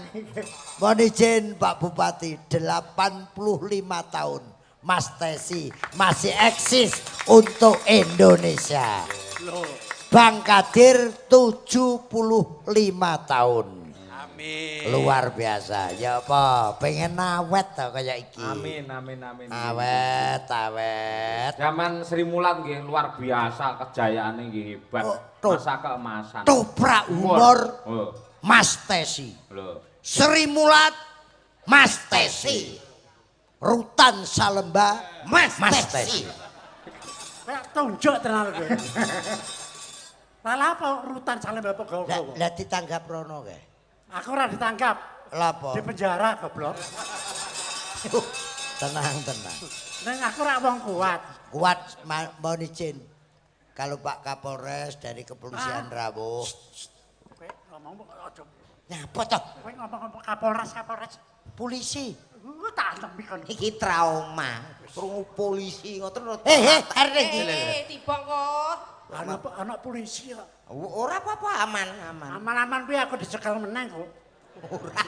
Mohon izin Pak Bupati, 85 tahun. Mas Tesi masih eksis untuk Indonesia. Bang Kadir 75 tahun. Amin. Luar biasa. Ya apa? Pengen awet tau kayak iki. Amin. Awet. Zaman Sri Mulat nggih luar biasa kejayaane nggih hebat. Masa keemasan. Toprak umur Oh. Mas Tesi. Lho. Sri Mulat Mas Tesi. Rutan Salemba Mas Tesi. Kayak tunjuk tenan kowe. Lah apa rutan Salemba apa gawa-gawa? Lah ditanggap rono kae. Aku ora ditangkap. Lah apa? Di penjara goblok. Tenang. Neng aku ora wong kuat. Kuat mohon izin. Kalau Pak Kapolres dari Kepolisian Rawuh. Kowe ngomong aja. Nyapa toh? Kowe ngomong Kapolres. Polisi. Tak antempi kon. Iki trauma. Krungu polisi ngoten. Areng. Tiba kok. Anak polisi kok. Ora apa-apa aman. Aman-aman kuwi aku dicekel meneng kok. Ora.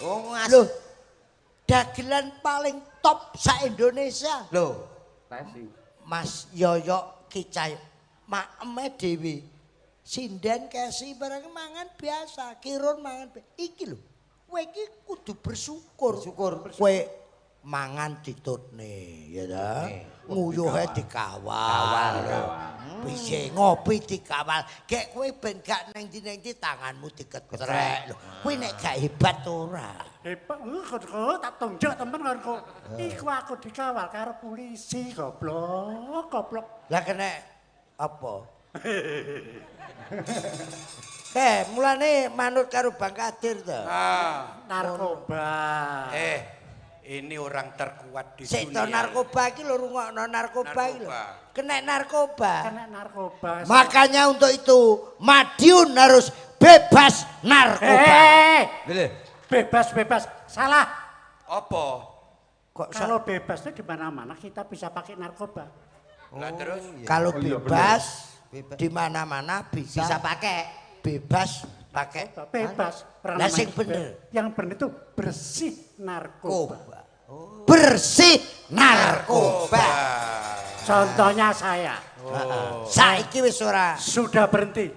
Oh Loh. Dagelan paling top sa-Indonesia. Loh. Tesi. Mas Yoyo Kicay. Makeme dhewe. Sinden kesi barang mangan biasa, kirun mangan iki lho. Kowe iki kudu bersyukur. Kowe mangan ditutne, ya ta? Nguyuhe dikawal. Bisa ngopi dikawal. Gek kowe ben gak nang ndi tanganmu diketrek lho. Kowe nek gak hebat ora. Hebat, kok tak tunjuk temen karo kok. Iku aku dikawal karo polisi goblok. Lah kena apa? Mulane manut karo Bang Kadir to. Narkoba. Ini orang terkuat di Sik to dunia. narkoba iki lho rungokno narkoba iki lho. Kena narkoba. Makanya Makanya untuk itu Madiun harus bebas narkoba. Bebas. Salah. Apa? Kok Kalau bebas itu di mana-mana kita bisa pakai narkoba. Lah terus? kalau bebas di mana-mana bisa pakai. bebas pakai Bebas. Lah sing bener. Yang bener itu bersih narkoba. bersih narkoba. Contohnya saya. Saiki wis ora Sudah berhenti.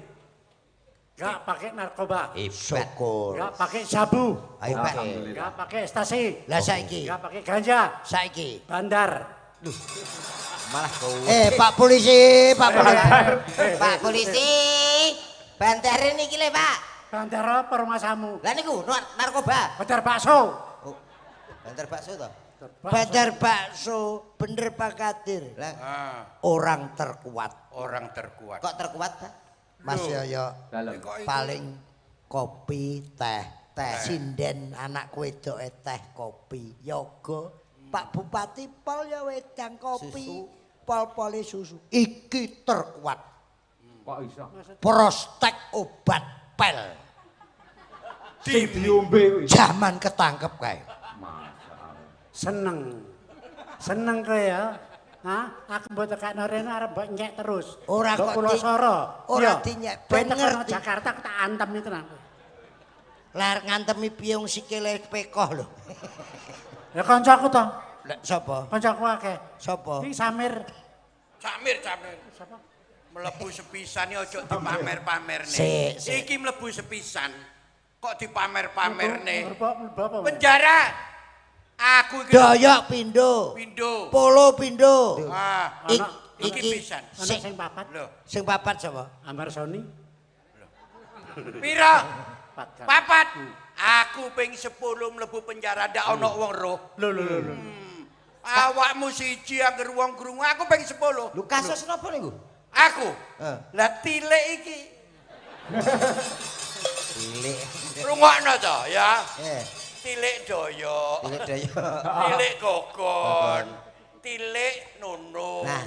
Gak pakai narkoba. syukur. Gak pakai sabu. Ayo Pak. Gak pakai ekstasi. Lah saiki. Gak pakai ganja. Saiki. Bandar. Malah kau. Pak polisi, Pak polisi. Pak polisi. Bantarin iki le, Pak. Bandar apa rumah samu? Lah niku narkoba. Bandar bakso. Oh. Bantar bakso to. Bandar bakso, bener Pak Kadir. Orang terkuat. Orang terkuat. Kok terkuat, Pak? Mas Yoyo Dalem. paling kopi teh sinden anak wedoke teh kopi yoga Pak Bupati pol ya wedang kopi pol-pole susu iki terkuat Kok iso? prostek obat pel Sing diombe kuwi. zaman ketangkep kae Seneng kowe ya. Hah? Aku mbok tekakno rene arep mbok nyek terus. Ora Mbok kok Pulau Soro. ora Iya. dinyek, Kowe ben tekan ngerti. Jakarta aku tak antem itu tenan. lar ngantemi piung sikile pekoh lho Ya kancaku to. lek sapa Kancaku akeh. sapa Iki Samir. Camir. Sapa? Mlebu sepisan iki ojo dipamer-pamerne. Sik. Iki mlebu sepisan. Kok dipamer-pamerne? Apa? Penjara. Aku iki doyok pindho Pindo. polo pindho Ah, iki pisan. Ana sing papat. Lho, sing papat sapa Ambar Sony. pira? Papat. Papat. Aku ping 10 mlebu penjara ndak ana wong roh. Lho. Awakmu siji anggere wong krungu, aku ping 10. Lu kasus napa niku? Aku. Lah tilik iki. Tilik. Rungokno to ya. Eh, Tilik doyok. tilik daya. Tilik kokon. Tilik nono. Nah.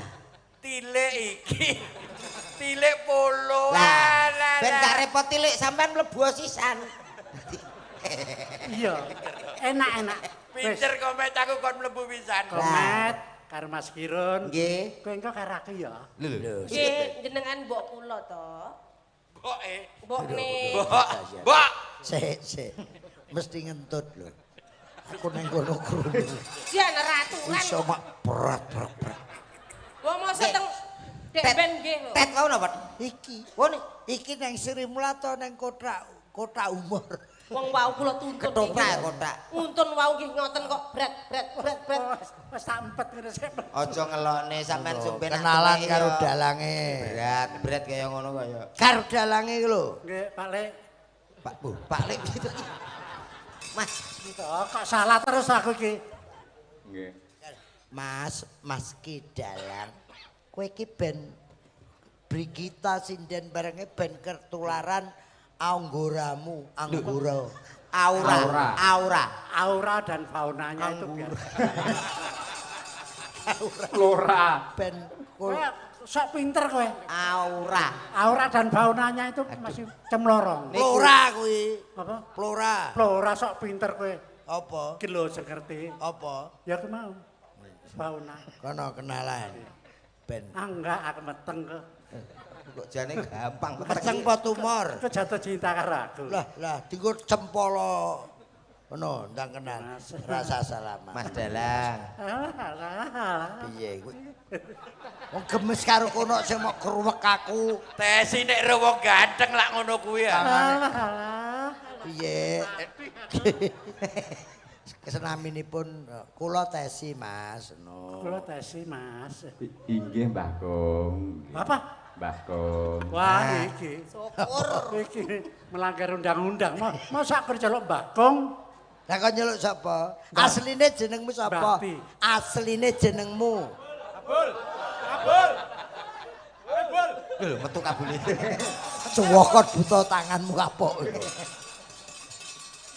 Tilik iki. Tilik polo. Lah, ben gak repot tilik sampean mlebu sisan. Iya. Enak-enak. Pinter komet aku kon mlebu pisan. Komet karo Mas Kirun. Nggih. Kowe engko karo aku ya. Lho. Nggih, jenengan mbok kula to. Mboke. Mbokne. Mbok. Sik. Mesti ngentut lho. Aku nang kono krungu. Jan raturan. Iso mak berat. Wong mosok teng Dek Ben nggih lho. Tet mau napa? Iki. Woni. Iki nang Sri Mulata nang kotak umur. Wong wau kula tuntun. Ketoprak kotak. Untun wau nggih ngoten kok bret. Wis sampet ngene sik. Aja ngelokne sampean sumpen Kenalan karo dalange. berat kaya ngono kaya. Karo dalange iki lho. Nggih, Pak Lek. Pak Lek gitu. Mas, Kok salah terus aku iki. Nggih. Mas ki dalang. Kowe iki ben Brigita sinden barenge ben ketularan anggoramu, anggora. Aura dan faunanya itu biar. Flora. Ben Kowe sok pinter kowe. aura. Aura dan faunanya itu masih cemlorong. Flora kuwi. Apa? Flora. Flora sok pinter kowe. Apa? Iki lho sing ngerti. Apa? Ya aku mau. Fauna. Kono kenalan. Ben. Enggak, aku meteng kok. Kok jane gampang. Meteng apa tumor? Aku jatuh cinta karo aku. Lah, dienggo cempolo. Ngono, ndang kenal. Rasa salaman. Mas Dalang. Piye kuwi? Wong gemes karo kono sing mok kruwek aku. Tesi nek wong ganteng lak ngono kuwi ya. Piye? Kesenaminipun kula tesi Mas. No. Kula tesi Mas. Inggih Mbah Kong. Apa? Mbah Kong. Wah, iki. Syukur. Iki melanggar undang-undang. Masa aku celuk Mbah Kong? Lah kok nyeluk sapa? Asline jenengmu sapa? Mbati. Asline jenengmu. Lho, metu kabule. Cuwokot buta tanganmu kapok.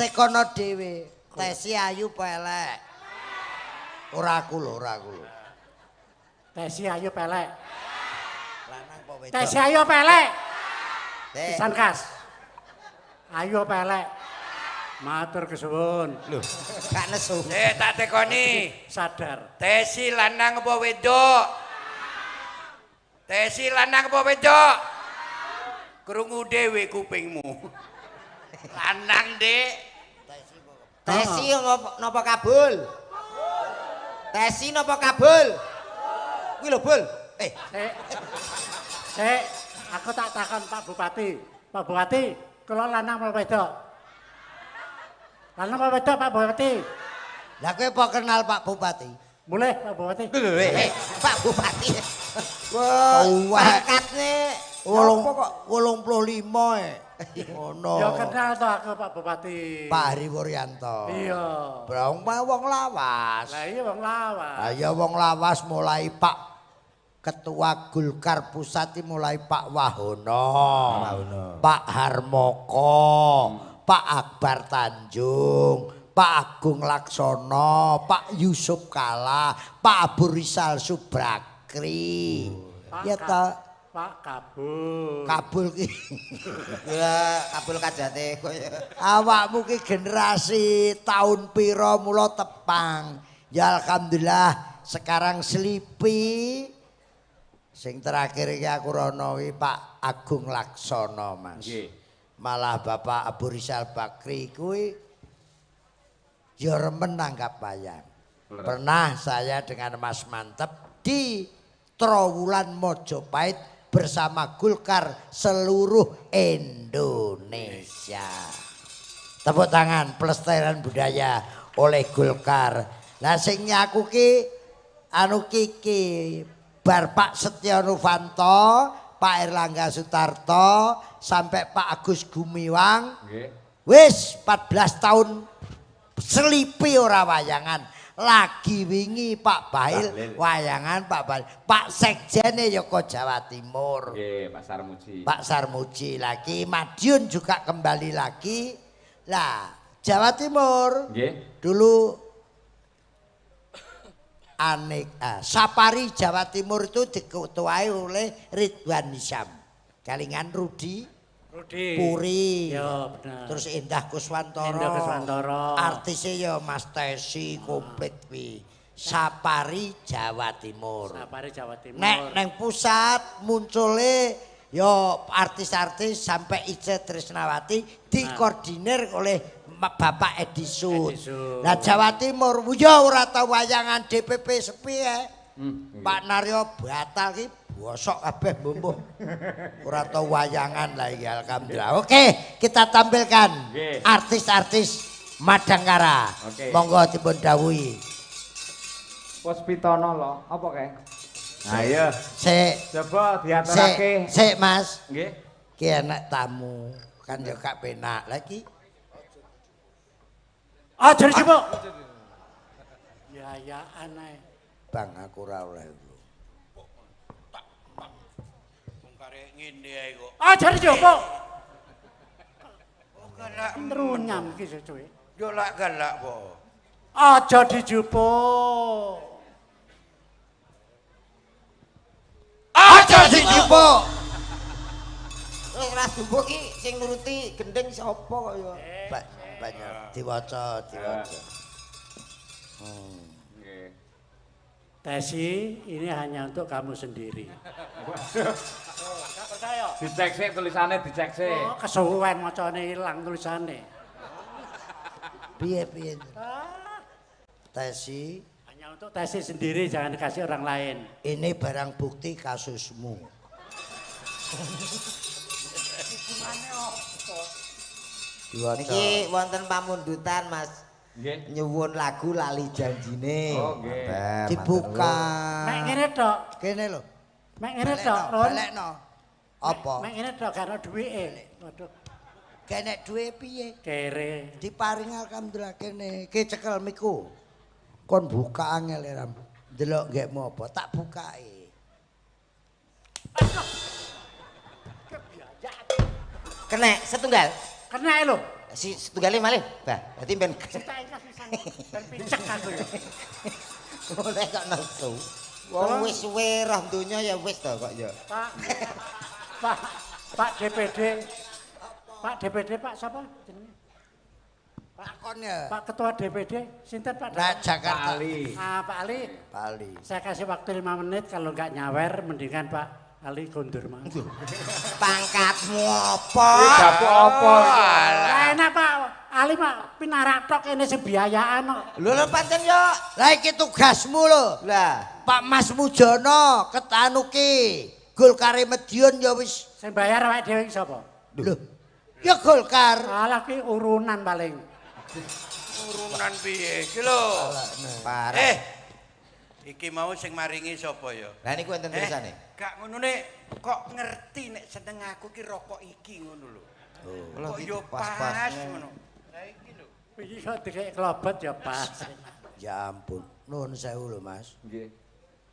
Tekono dhewe. Tesi ayu pelek. Ora aku lho. Tesi ayo pelek. Lanang apa wedok? Tesi ayo pelek. Teh. Pisan kas. Ayo pelek. Matur kesuwun. Lho, gak nesu. Tak tekoni. Sadar. Tesi lanang apa wedok? Tesi lanang apa wedok? Krungu dhewe kupingmu. Lanang, Dik. Tesi napa kabul? Tesi napa kabul? Kuwi lho, Bul. Sik, aku tak takon Pak Bupati. Pak Bupati, kula lanang apa wedok? Lanang apa wedok Pak Bupati? Lah kowe apa kenal Pak Bupati? Mulih Pak Bupati. Pak Bupati. Wah, Pangkatne 85 Ngono. Ya kenal to aku Pak Bupati. Pak Hari Wuryanto. Iya. Brong wong lawas. Lah iya wong lawas. Lah ya wong lawas mulai Pak Ketua Golkar Pusat mulai Pak Wahono. Pak Harmoko, Pak Akbar Tanjung, Pak Agung Laksono, Pak Yusuf Kala, Pak Abu Rizal Subakri. Ya ta Pak Kabul. Kabul ki. Ya, kabul kajate koyo. Awakmu ki generasi tahun piro mula tepang. Ya alhamdulillah sekarang selipi. Sing terakhir iki aku rono ki Pak Agung Laksono, Mas. Nggih. Malah Bapak Abu Rizal Bakri kuwi ya remen nanggap wayang. Pernah saya dengan Mas Mantep di Trowulan Mojopahit bersama Golkar seluruh Indonesia. Tepuk tangan pelestarian budaya oleh Golkar. Lah sing nyaku ki anu kiki bar Pak Setya Novanto, Pak Erlangga Sutarto sampai Pak Agus Gumiwang. Nggih. Wis 14 tahun selipi ora wayangan. Lagi wingi Pak Bail wayangan Pak Bail. Pak Sekjene Yoko Jawa Timur. Nggih, Pak Sarmuji. Pak Sarmuji lagi, Madiun juga kembali lagi. Lah, Jawa Timur. Nggih. Dulu Sapari Jawa Timur itu diketuai oleh Ridwan Hisyam. Kalingan Rudi Puri. Ya bener. Terus Indah Kuswantoro. Indah Kuswantoro. Artisnya ya Mas Tesi komplit kuwi. Sapari Jawa Timur. Sapari Jawa Timur. Nek neng pusat muncule yo artis-artis sampai Ice Trisnawati dikoordinir oleh Bapak Edison. Nah Jawa Timur yo ora tau wayangan DPP sepi Pak Naryo batal ki bosok kabeh mbuh. Ora tau wayangan lah ya alhamdulillah. Oke, kita tampilkan artis-artis Madangkara. Monggo dipun dawuhi. Puspitono lho, apa kae? Ayo. Coba diaturake. Sik Mas. Nggih. Ki enak tamu. Kan yo gak penak lagi. Ajar coba. Ya aneh. Bang aku ora oleh. Wong karek ngene ae kok. Ajar coba. Galak Runyam ki cuy. yo lak galak kok. Aja dijupuk. Aja dijupuk. Ora dubuk ki sing nuruti gendeng sapa kok ya. Banyak diwaca. Nggih. Tesi, ini hanya untuk kamu sendiri. Gak percaya? Dicek sik tulisannya dicek sik. Oh, kesuwen macane ilang tulisane. Piye? Tesi, Hanya untuk Tesi sendiri, jangan dikasih orang lain. ini barang bukti kasusmu. Niki wonten pamundutan Mas. Nggih. Nyuwun lagu lali janjine. Oh nggih. Dibuka. Mek ngene tok. Kene lho. Mek ngene tok, Ron. Balekno. Apa? Mek ngene tok karo duwike. Waduh, Kene duwe piye? kere. Diparing alhamdulillah kene. Ki cekel miku. Kon buka angel ram. Delok nggekmu apa? Tak bukae. Kena setunggal. Kena lho. Si setunggalnya malih. Bah, berarti ben Cetak pisan. Ben picek aku ya. oleh kok nesu. Wong wis suwe roh donya ya wis to kok ya. Pak DPD. Pak DPD Pak sapa jenenge? Takon ya. Pak Ketua DPD, sinten Pak? Nah, Jakarta. Ali. Pak Ali. Bali. Saya kasih waktu 5 menit, kalau nggak nyawer mendingan Pak Ali kondur mah. Pangkatmu apa? Dapuk apa? Lah enak Pak Ali Pak pinarak tok ini sebiayaan kok. Lho pancen yo. Lah iki tugasmu lho. Lah, Pak Mas Mujono ketanuki. Golkar Medion ya wis. Sing bayar awake dhewe iki sapa? Lho. Ya Golkar. Alah ki urunan paling. Urunan piye iki lho? parah. Iki mau sing maringi sapa ya? Lah niku enten tulisane. Gak ngono nek kok ngerti nek seneng aku ki rokok iki ngono lho. Kok Yo pas ngono. Lah iki lho. Iki kok dikek klobot ya pas. Ya ampun. Nuwun sewu lho Mas. Nggih.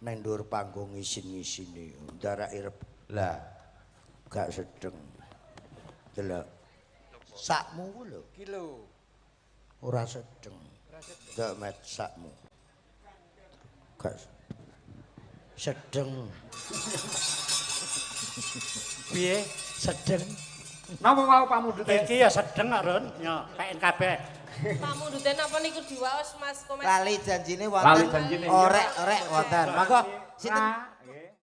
Neng dhuwur panggung isin-isine. Ndarak irep. Lah gak sedeng. Delok. Sakmu ku lho. Iki lho. Ora sedeng. Ndak met sakmu. Gak sedeng. Piye? Sedeng. Napa mau pamundhut Iki ya sedeng kok Ron, ya PNKB. Pamundhute napa niku diwaos Mas komen. Lali janjine Lali wonten. janjine, iya. Orek wonten. Monggo sinten?